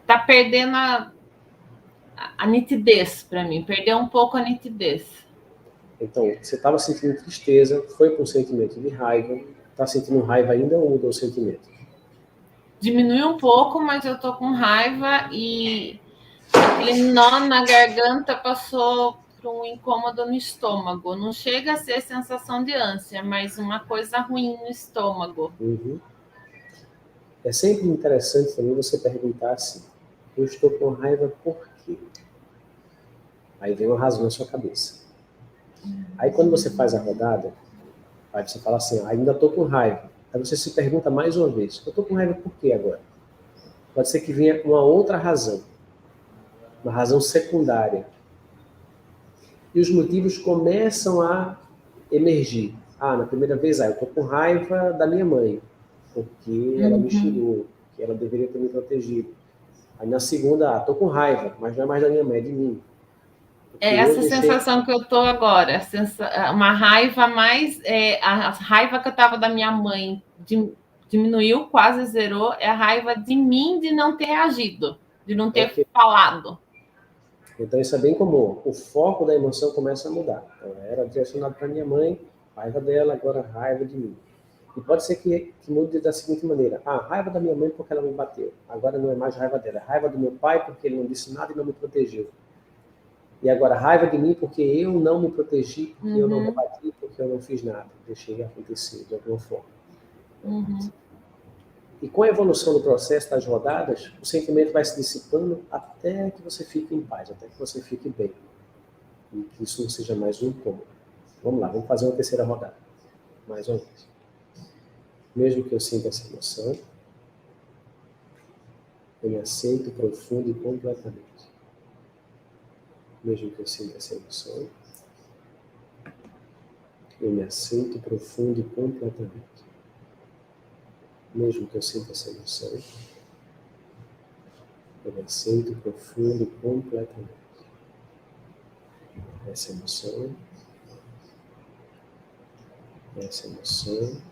Tá perdendo a nitidez para mim, perdeu um pouco a nitidez. Então, você estava sentindo tristeza, foi com um sentimento de raiva, está sentindo raiva ainda ou mudou o sentimento? Diminuiu um pouco, mas eu tô com raiva e aquele nó na garganta passou para um incômodo no estômago. Não chega a ser sensação de ânsia, mas uma coisa ruim no estômago. Uhum. É sempre interessante também você perguntar assim, eu estou com raiva por quê? Aí vem uma razão na sua cabeça. Aí quando você faz a rodada, aí você fala assim, ainda estou com raiva. Aí você se pergunta mais uma vez, eu estou com raiva por quê agora? Pode ser que venha uma outra razão, uma razão secundária. E os motivos começam a emergir. Na primeira vez, eu estou com raiva da minha mãe, porque ela me xingou, que ela deveria ter me protegido. Aí na segunda, estou com raiva, mas não é mais da minha mãe, é de mim. Porque É eu essa deixei... sensação que eu tô agora, uma raiva mais, a raiva que eu tava da minha mãe diminuiu, quase zerou, é a raiva de mim de não ter agido, de não ter Ok. falado. Então isso é bem comum. O foco da emoção começa a mudar. Então era direcionado para minha mãe, raiva dela, agora raiva de mim. E pode ser que mude da seguinte maneira. Raiva da minha mãe porque ela me bateu. Agora não é mais raiva dela. É raiva do meu pai porque ele não disse nada e não me protegeu. E agora raiva de mim porque eu não me protegi, porque eu não rebati, porque eu não fiz nada. Deixei acontecer de alguma forma. E com a evolução do processo das rodadas, o sentimento vai se dissipando até que você fique em paz, até que você fique bem. E que isso não seja mais um incômodo. Vamos lá, vamos fazer uma terceira rodada. Mais uma vez. Mesmo que eu sinta essa emoção, eu me aceito profundo e completamente. Mesmo que eu sinta essa emoção, eu me aceito profundo e completamente. Mesmo que eu sinta essa emoção, eu me aceito profundo e completamente. Essa emoção, essa emoção,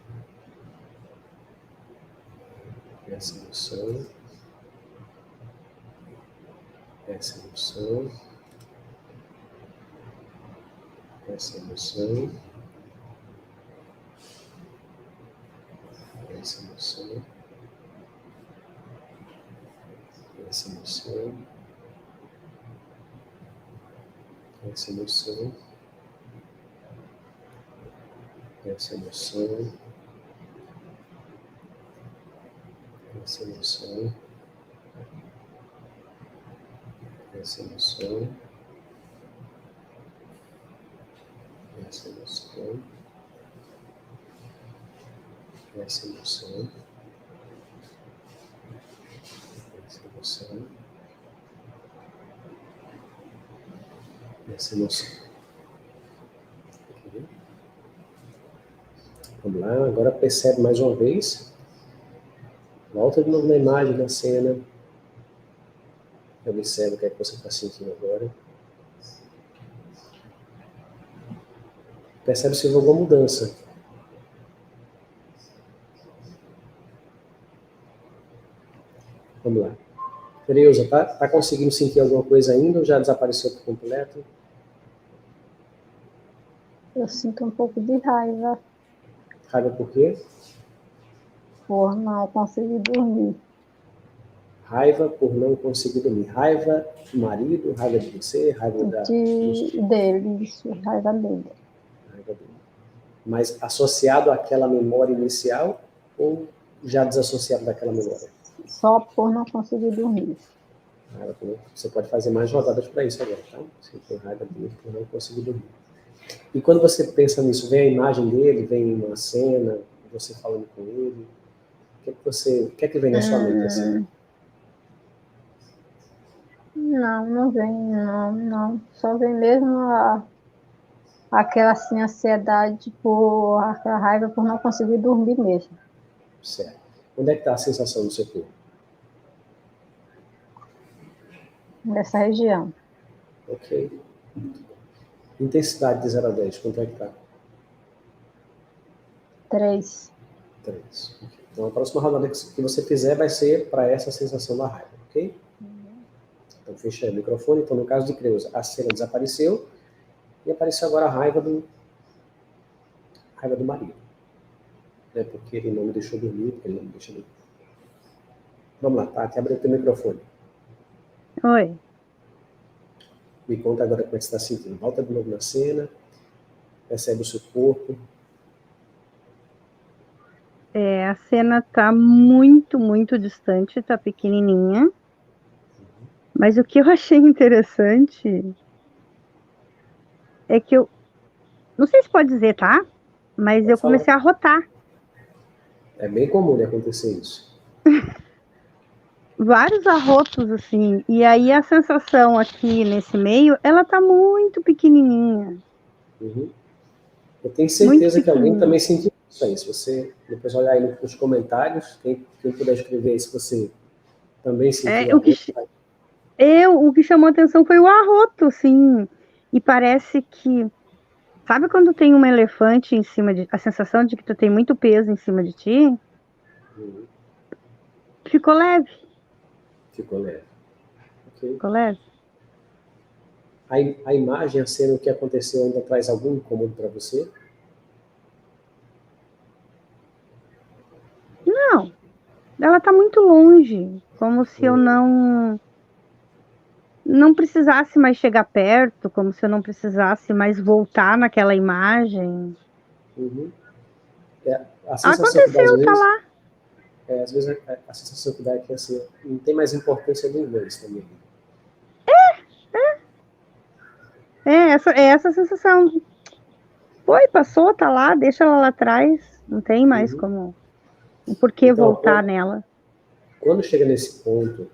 essa emoção, essa emoção, essa emoção, essa emoção, essa emoção, essa emoção, essa emoção, essa emoção, essa emoção, essa emoção, essa emoção, essa emoção, essa emoção. Ok? Vamos lá, agora percebe mais uma vez. Volta de novo na imagem da cena. Observe o que é que você está sentindo agora. Percebe se houve alguma mudança. Vamos lá. Creuza, tá conseguindo sentir alguma coisa ainda ou já desapareceu por completo? Eu sinto um pouco de raiva Raiva por quê? por não conseguir dormir. Raiva por não conseguir dormir. Raiva do marido, raiva de você, raiva Dele, isso, raiva dele. Raiva dele. Mas associado àquela memória inicial ou já desassociado daquela memória? Só por não conseguir dormir. Você pode fazer mais rodadas para isso agora, tá? Você tem raiva dele por não conseguir dormir. E quando você pensa nisso, vem a imagem dele, vem uma cena, você falando com ele, o que é que vem na sua mente assim? Não vem, não. Só vem mesmo aquela assim, ansiedade por aquela raiva por não conseguir dormir mesmo. Certo. Onde é que está a sensação no seu corpo? Nessa região. Ok. Intensidade de 0 a 10, quanto é que está? 3. 3. Okay. Então a próxima rodada que você fizer vai ser para essa sensação da raiva, ok? Então fecha o microfone. Então no caso de Creuza, a cena desapareceu e apareceu agora a raiva do marido. Né? Porque ele não me deixou dormir, porque ele não me deixou dormir. Vamos lá, Tati, abre o teu microfone. Oi. Me conta agora como é que você está sentindo. Volta de novo na cena, percebe o seu corpo. A cena tá muito, muito distante, tá pequenininha. Mas o que eu achei interessante é que eu... Não sei se pode dizer, tá? Mas Pode eu falar. comecei a rotar. É bem comum acontecer isso. Vários arrotos, assim. E aí a sensação aqui nesse meio, ela tá muito pequenininha. Uhum. Eu tenho certeza que alguém pequenininha. também sentiu isso aí. Se você depois olhar aí nos comentários, quem puder escrever aí, se você também sentiu o que chamou a atenção foi o arroto, assim. E parece que... Sabe quando tem um elefante em cima de... A sensação de que tu tem muito peso em cima de ti? Uhum. Ficou leve. Ficou leve. Okay. Ficou leve. A imagem, a cena, o que aconteceu ainda traz algum incômodo para você? Não. Ela tá muito longe. Como se eu não precisasse mais chegar perto, como se eu não precisasse mais voltar naquela imagem. Uhum. A sensação Aconteceu, que dá, às vezes, tá lá. às vezes a sensação que dá é que assim, não tem mais importância do inglês também. Essa sensação. Foi, passou, tá lá, deixa ela lá atrás. Não tem mais como... Por que então, voltar nela? Quando chega nesse ponto,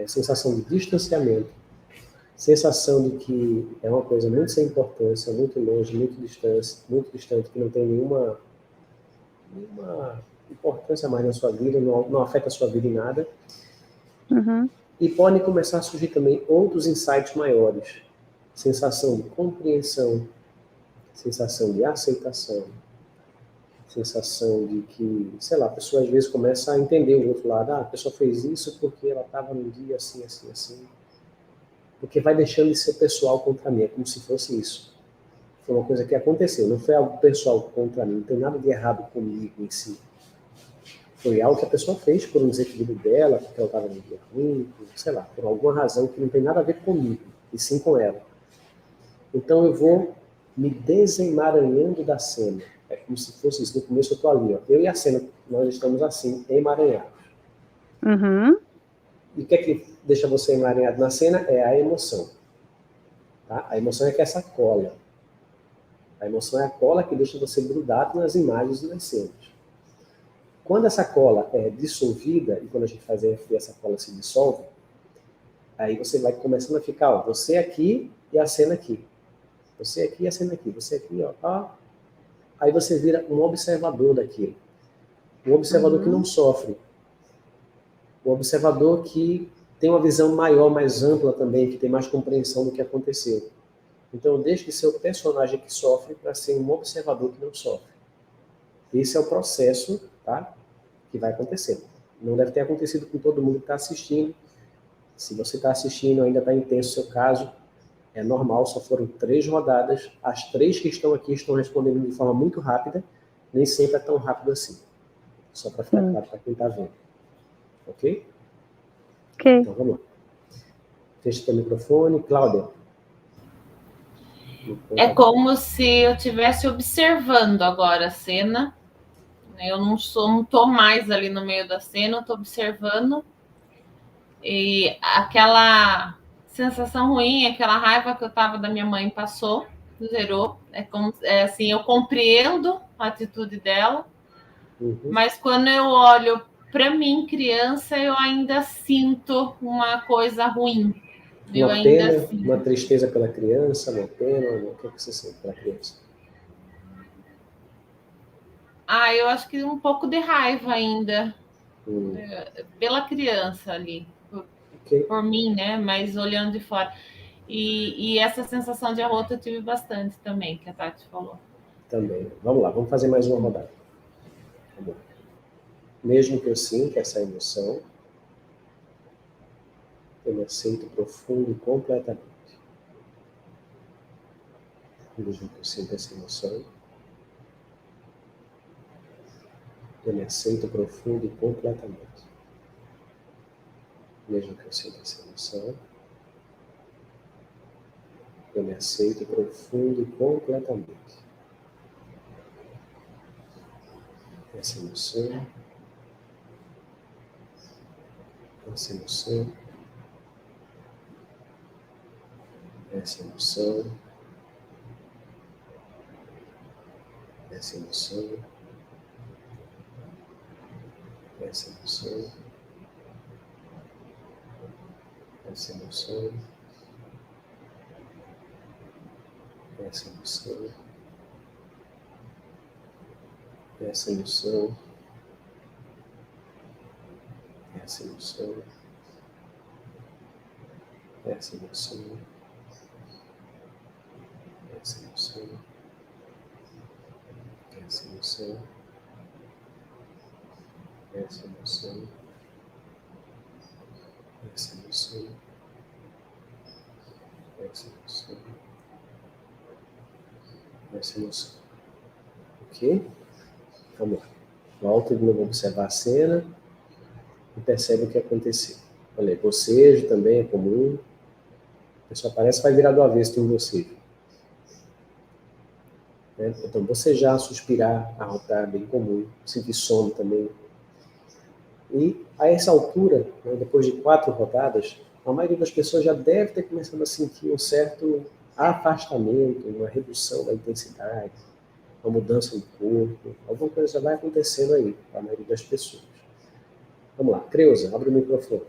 sensação de distanciamento, sensação de que é uma coisa muito sem importância, muito longe, muito distante, que não tem nenhuma importância mais na sua vida, não afeta a sua vida em nada. Uhum. E podem começar a surgir também outros insights maiores. Sensação de compreensão, sensação de aceitação, sensação de que, sei lá, a pessoa às vezes começa a entender o outro lado. A pessoa fez isso porque ela estava num dia assim, assim, assim. Porque vai deixando de ser pessoal contra mim, é como se fosse isso. Foi uma coisa que aconteceu, não foi algo pessoal contra mim, não tem nada de errado comigo em si. Foi algo que a pessoa fez por um desequilíbrio dela, porque ela estava num dia ruim, sei lá, por alguma razão que não tem nada a ver comigo, e sim com ela. Então eu vou me desemaranhando da cena. É como se fosse isso. No começo eu estou ali, ó. Eu e a cena, nós estamos assim, emaranhados. Uhum. E o que é que deixa você emaranhado na cena? É a emoção. Tá? A emoção é que é essa cola. A emoção é a cola que deixa você grudado nas imagens e nas cenas. Quando essa cola é dissolvida, e quando a gente faz EFT, essa cola se dissolve, aí você vai começando a ficar, ó, você aqui e a cena aqui. Você aqui e a cena aqui. Você aqui, ó. Aí você vira um observador daquilo. Um observador que não sofre. Um observador que tem uma visão maior, mais ampla também, que tem mais compreensão do que aconteceu. Então, eu deixo de ser o personagem que sofre para ser um observador que não sofre. Esse é o processo, tá, que vai acontecer. Não deve ter acontecido com todo mundo que está assistindo. Se você está assistindo, ainda está intenso o seu caso, é normal, só foram 3 rodadas. As 3 que estão aqui estão respondendo de forma muito rápida, nem sempre é tão rápido assim. Só para ficar claro para quem está vendo. Ok? Ok. Então, vamos lá. Fecha o teu microfone. Cláudia. É como se eu estivesse observando agora a cena. Eu não estou mais ali no meio da cena, eu estou observando. E aquela sensação ruim, aquela raiva que eu estava da minha mãe passou, zerou. É assim, eu compreendo a atitude dela, mas quando eu olho para mim, criança, eu ainda sinto uma coisa ruim. Uma pena, uma tristeza pela criança, uma pena, o que você sente pela criança? Eu acho que um pouco de raiva ainda pela criança ali, por mim, né? Mas olhando de fora. E essa sensação de arrota eu tive bastante também, que a Tati falou. Também. Vamos lá, vamos fazer mais uma rodada. Vamos lá. Mesmo que eu sinta essa emoção, eu me aceito profundo e completamente. Mesmo que eu sinta essa emoção, eu me aceito profundo e completamente. Mesmo que eu sinta essa emoção, eu me aceito profundo e completamente. Essa emoção, essa emoção, essa emoção, essa emoção, essa emoção, essa emoção, essa emoção, essa emoção, essa emoção, essa emoção, essa emoção, essa emoção, essa emoção, essa emoção, essa emoção, essa emoção. Ok? Vamos lá. Volta de novo a observar a cena e percebe o que aconteceu. Olha aí, bocejo também é comum. A pessoa parece que vai virar do avesso de um bocejo. Né? Então, bocejar, suspirar, arrotar é bem comum. Sentir sono também. E a essa altura, né, depois de 4 rodadas, a maioria das pessoas já deve ter começado a sentir um certo afastamento, uma redução da intensidade, uma mudança no corpo, alguma coisa já vai acontecendo aí, para a maioria das pessoas. Vamos lá, Creuza, abre o microfone.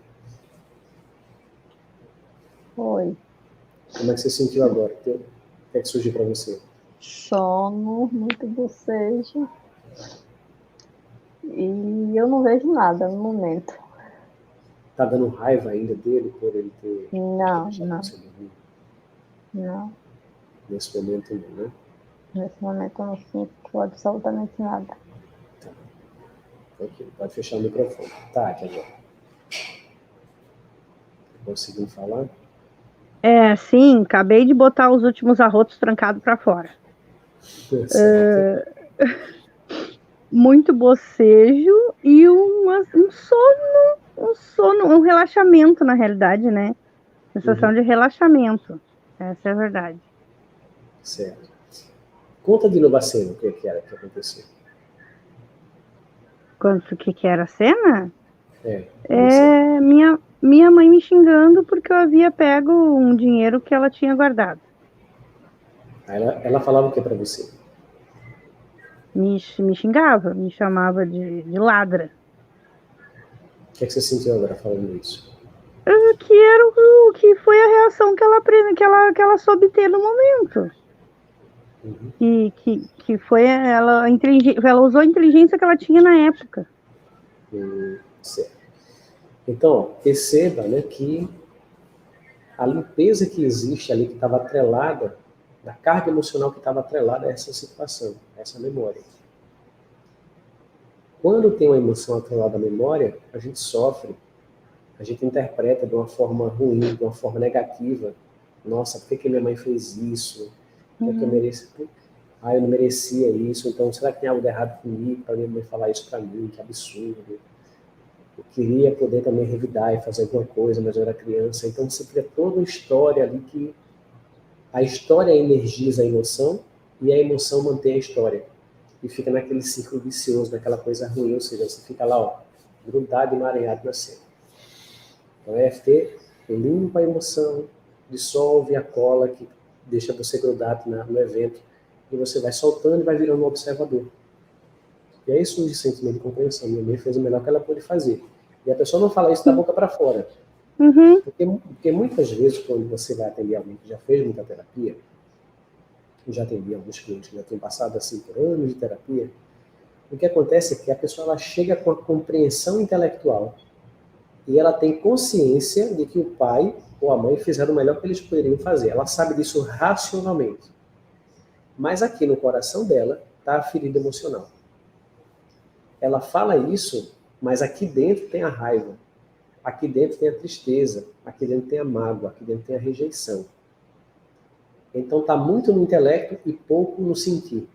Oi. Como é que você sentiu agora? O que é que surgiu para você? Sono, muito bocejo. E eu não vejo nada no momento. Tá dando raiva ainda dele por ele ter... Não. Nesse momento não, né? Nesse momento eu não sinto absolutamente nada. Tá. Ok, pode fechar o microfone. Tá, aqui agora. Conseguindo falar? Sim, acabei de botar os últimos arrotos trancados para fora. Muito bocejo e um sono, um relaxamento na realidade, né? Sensação de relaxamento. Essa é a verdade. Certo. Conta de novo a cena, o que era que aconteceu. Quanto que era a cena? É minha mãe me xingando porque eu havia pego um dinheiro que ela tinha guardado. Ela falava o que para você? Me xingava, me chamava de ladra. O que é que você sentiu agora falando isso? Que era o que foi a reação que ela soube ter no momento. Que foi ela usou a inteligência que ela tinha na época. Certo. Então, ó, perceba, né, que a limpeza que existe ali, que estava atrelada da carga emocional que estava atrelada a essa situação, a essa memória. Quando tem uma emoção atrelada à memória, a gente sofre, a gente interpreta de uma forma ruim, de uma forma negativa. Nossa, por que minha mãe fez isso? Por que eu mereço? Ah, eu não merecia isso, então será que tem algo de errado comigo para minha mãe falar isso para mim? Que absurdo. Eu queria poder também revidar e fazer alguma coisa, mas eu era criança. Então você cria toda uma história ali que a história energiza a emoção e a emoção mantém a história. E fica naquele círculo vicioso, naquela coisa ruim, ou seja, você fica lá, ó, grudado e emaranhado na cena. Então, a EFT limpa a emoção, dissolve a cola que deixa você grudado no evento, e você vai soltando e vai virando um observador. E aí surge o sentimento de compreensão. Minha mãe fez o melhor que ela pôde fazer. E a pessoa não fala isso da boca para fora. Porque muitas vezes, quando você vai atender alguém que já fez muita terapia, eu já atendi alguns clientes que já têm passado assim por anos de terapia, o que acontece é que a pessoa ela chega com a compreensão intelectual e ela tem consciência de que o pai ou a mãe fizeram o melhor que eles poderiam fazer. Ela sabe disso racionalmente. Mas aqui no coração dela está a ferida emocional. Ela fala isso, mas aqui dentro tem a raiva, aqui dentro tem a tristeza, aqui dentro tem a mágoa, aqui dentro tem a rejeição. Então está muito no intelecto e pouco no sentir.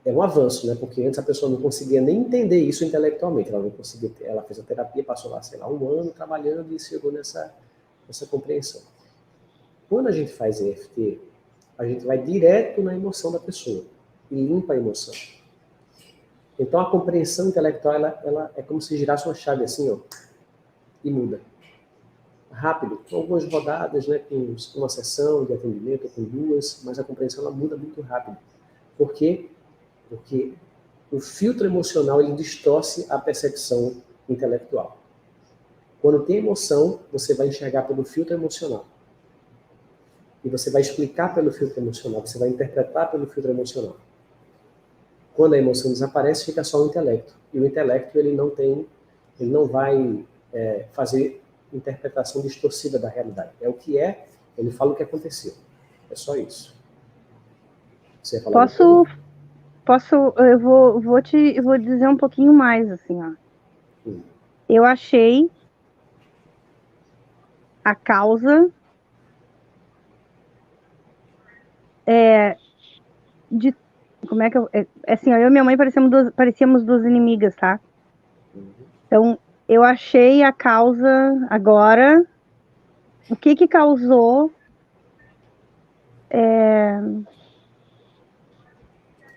É um avanço, né? Porque antes a pessoa não conseguia nem entender isso intelectualmente. Ela não conseguia, ela fez a terapia, passou lá, sei lá, 1 ano trabalhando e chegou nessa compreensão. Quando a gente faz EFT, a gente vai direto na emoção da pessoa e limpa a emoção. Então a compreensão intelectual ela é como se girasse uma chave assim, ó, e muda. Rápido, com algumas rodadas, né, com uma sessão de atendimento, com 2, mas a compreensão ela muda muito rápido. Por quê? Porque o filtro emocional ele distorce a percepção intelectual. Quando tem emoção, você vai enxergar pelo filtro emocional. E você vai explicar pelo filtro emocional, você vai interpretar pelo filtro emocional. Quando a emoção desaparece, fica só o intelecto. E o intelecto ele não vai fazer interpretação distorcida da realidade. É o que é, ele fala o que aconteceu. É só isso. Você ia falar eu vou dizer um pouquinho mais, assim, ó. Eu achei a causa de... Como é que eu... assim, ó, eu e minha mãe parecíamos duas inimigas, tá? Então, eu achei a causa agora... O que causou...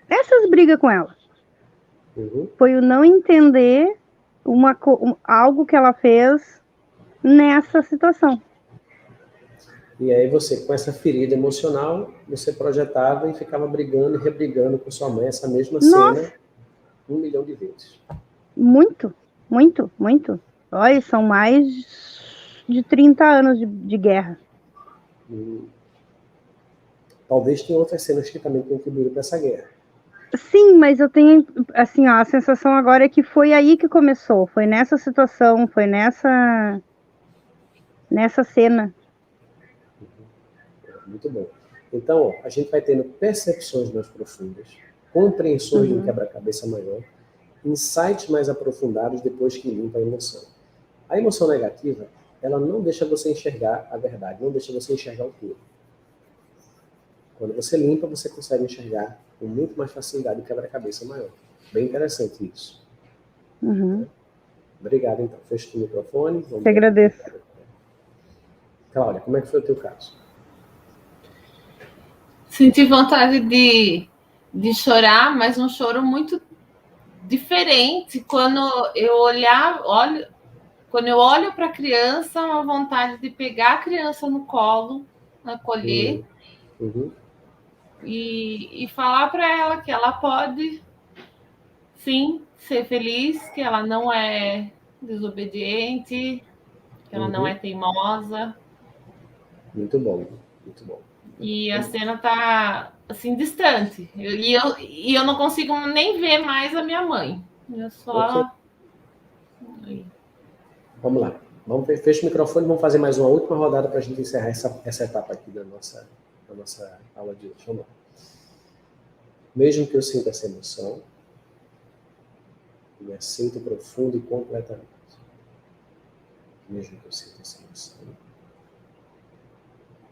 essas brigas com ela. Foi o não entender algo que ela fez nessa situação. E aí você, com essa ferida emocional, você projetava e ficava brigando e rebrigando com sua mãe essa mesma cena 1 milhão de vezes. Muito, muito, muito. Olha, são mais de 30 anos de guerra. Talvez tenha outras cenas que também contribuíram para essa guerra. Sim, mas eu tenho, assim, ó, a sensação agora é que foi aí que começou. Foi nessa situação, foi nessa cena. Muito bom. Então, ó, a gente vai tendo percepções mais profundas, compreensões de um quebra-cabeça maior, insights mais aprofundados depois que limpa a emoção. A emoção negativa, ela não deixa você enxergar a verdade, não deixa você enxergar o todo. Quando você limpa, você consegue enxergar com muito mais facilidade o quebra-cabeça maior. Bem interessante isso. Obrigado, então. Fecha o microfone. Eu agradeço. Cláudia, como é que foi o teu caso? Senti vontade de chorar, mas um choro muito diferente. Quando eu olho para a criança, uma vontade de pegar a criança no colo, acolher e falar para ela que ela pode, sim, ser feliz, que ela não é desobediente, que ela não é teimosa. Muito bom, muito bom. E a cena está assim distante. E eu não consigo nem ver mais a minha mãe. Eu só... Vamos lá. Fecha o microfone e vamos fazer mais uma última rodada para a gente encerrar essa etapa aqui da nossa aula de hoje. Vamos lá. Mesmo que eu sinta essa emoção, eu me aceito profundo e completamente. Mesmo que eu sinta essa emoção,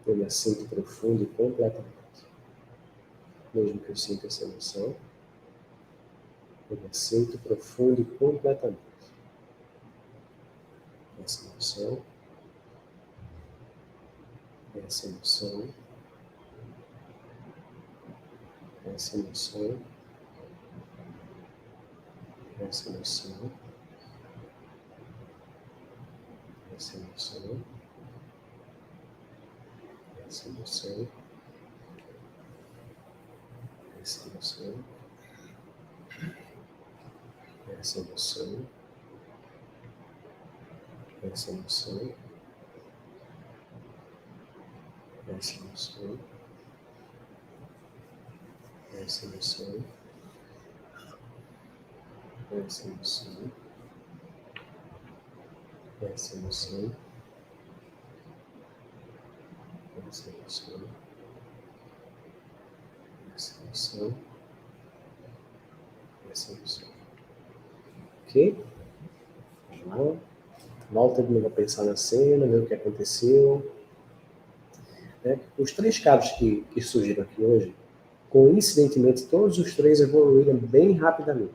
eu me aceito profundo e completamente. Mesmo que eu sinta essa emoção, eu me aceito profundo e completamente. Essa emoção, essa emoção, essa emoção, essa emoção, essa emoção, essa emoção, essa emoção, essa emoção, essa emoção, essa emoção, essa emoção, essa emoção, essa emoção, essa emoção, essa emoção, essa emoção. Ok? Vamos lá. Volta de novo a pensar na cena, ver o que aconteceu. Os 3 casos que surgiram aqui hoje, coincidentemente, todos os 3 evoluíram bem rapidamente.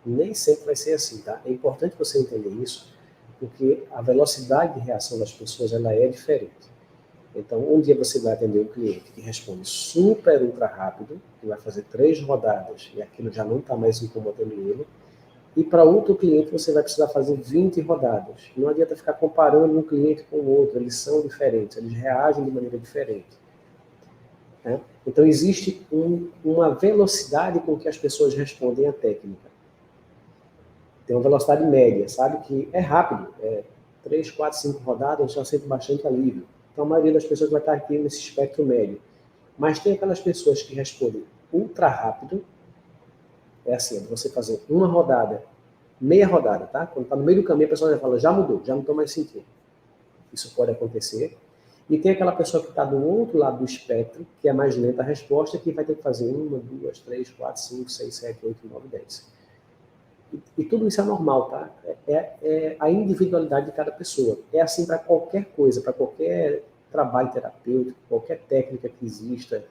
Nem sempre vai ser assim, tá? É importante você entender isso, porque a velocidade de reação das pessoas ela é diferente. Então, um dia você vai atender um cliente que responde super ultra rápido, que vai fazer 3 rodadas e aquilo já não está mais incomodando ele. E para outro cliente você vai precisar fazer 20 rodadas. Não adianta ficar comparando um cliente com o outro, eles são diferentes, eles reagem de maneira diferente. Né? Então existe uma velocidade com que as pessoas respondem à técnica. Tem uma velocidade média, sabe? Que é rápido, 3, 4, 5 rodadas já sente bastante alívio. Então a maioria das pessoas vai estar aqui nesse espectro médio. Mas tem aquelas pessoas que respondem ultra rápido. É assim, você fazer uma rodada, meia rodada, tá? Quando está no meio do caminho, a pessoa já fala, já mudou, já não estou mais sentindo. Isso pode acontecer. E tem aquela pessoa que está do outro lado do espectro, que é mais lenta a resposta, que vai ter que fazer 1, 2, 3, 4, 5, 6, 7, 8, 9, 10. E tudo isso é normal, tá? É a individualidade de cada pessoa. É assim para qualquer coisa, para qualquer trabalho terapêutico, qualquer técnica que exista.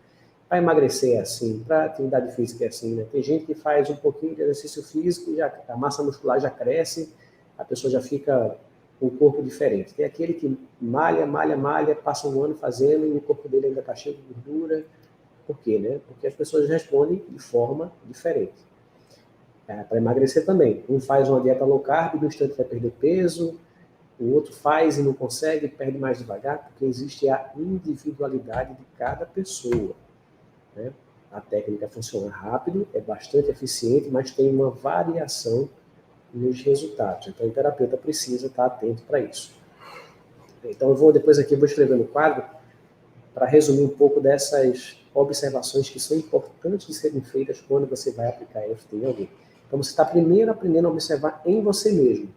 Para emagrecer é assim, para atividade física é assim, né? Tem gente que faz um pouquinho de exercício físico, a massa muscular já cresce, a pessoa já fica com um corpo diferente. Tem aquele que malha, passa um ano fazendo e o corpo dele ainda está cheio de gordura. Por quê, né? Porque as pessoas respondem de forma diferente. Para emagrecer também. Um faz uma dieta low carb e no instante vai perder peso, o outro faz e não consegue, perde mais devagar, porque existe a individualidade de cada pessoa. Né? A técnica funciona rápido, é bastante eficiente, mas tem uma variação nos resultados. Então, o terapeuta precisa estar atento para isso. Então, depois aqui eu vou escrever no quadro para resumir um pouco dessas observações que são importantes de serem feitas quando você vai aplicar EFT em alguém. Então, você está primeiro aprendendo a observar em você mesmo.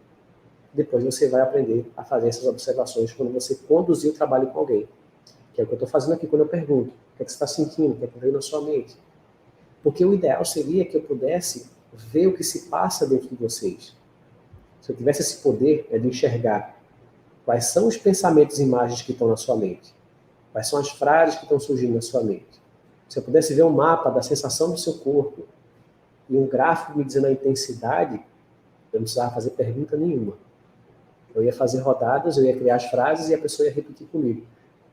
Depois você vai aprender a fazer essas observações quando você conduzir o trabalho com alguém. Que é o que eu estou fazendo aqui quando eu pergunto. O que é que você está sentindo? O que é que veio na sua mente? Porque o ideal seria que eu pudesse ver o que se passa dentro de vocês. Se eu tivesse esse poder de enxergar quais são os pensamentos e imagens que estão na sua mente, quais são as frases que estão surgindo na sua mente. Se eu pudesse ver um mapa da sensação do seu corpo e um gráfico me dizendo a intensidade, eu não precisava fazer pergunta nenhuma. Eu ia fazer rodadas, eu ia criar as frases e a pessoa ia repetir comigo.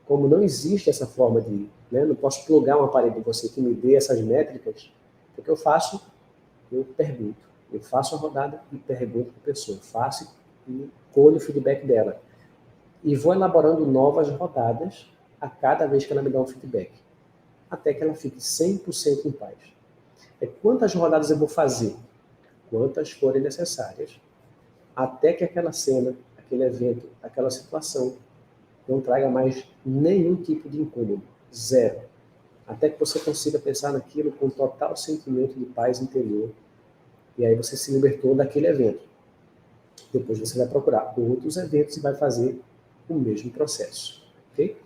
Como não existe essa forma de... não posso plugar um aparelho em você que me dê essas métricas, o que eu faço? Eu pergunto. Eu faço a rodada e pergunto para a pessoa. Faço e colho o feedback dela. E vou elaborando novas rodadas a cada vez que ela me dá um feedback. Até que ela fique 100% em paz. Quantas rodadas eu vou fazer? Quantas forem necessárias. Até que aquela cena, aquele evento, aquela situação não traga mais nenhum tipo de incômodo. Zero. Até que você consiga pensar naquilo com total sentimento de paz interior. E aí você se libertou daquele evento. Depois você vai procurar outros eventos e vai fazer o mesmo processo, ok?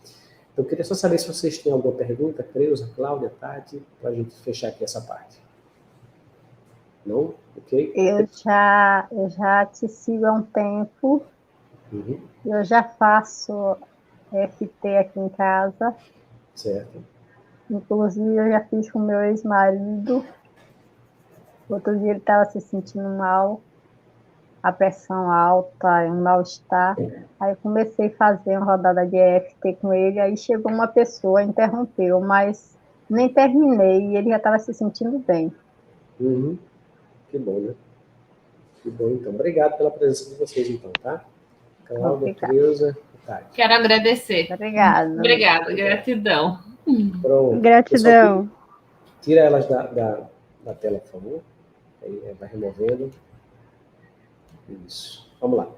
Então, eu queria só saber se vocês têm alguma pergunta, Creuza, Cláudia, Tati, para a gente fechar aqui essa parte. Não? Ok? Eu já te sigo há um tempo. Uhum. Eu já faço FT aqui em casa. Certo. Inclusive, eu já fiz com meu ex-marido. Outro dia ele estava se sentindo mal, a pressão alta, um mal-estar. Aí eu comecei a fazer uma rodada de EFT com ele. Aí chegou uma pessoa, interrompeu, mas nem terminei e ele já estava se sentindo bem. Uhum. Que bom, né? Que bom, então. Obrigado pela presença de vocês, então, tá? Cláudia, Obrigada. Creuza, Tati. Quero agradecer. Obrigada. Obrigada, gratidão. Pronto. Gratidão. Pessoal, tira elas da tela, por favor. Aí vai removendo. Isso. Vamos lá.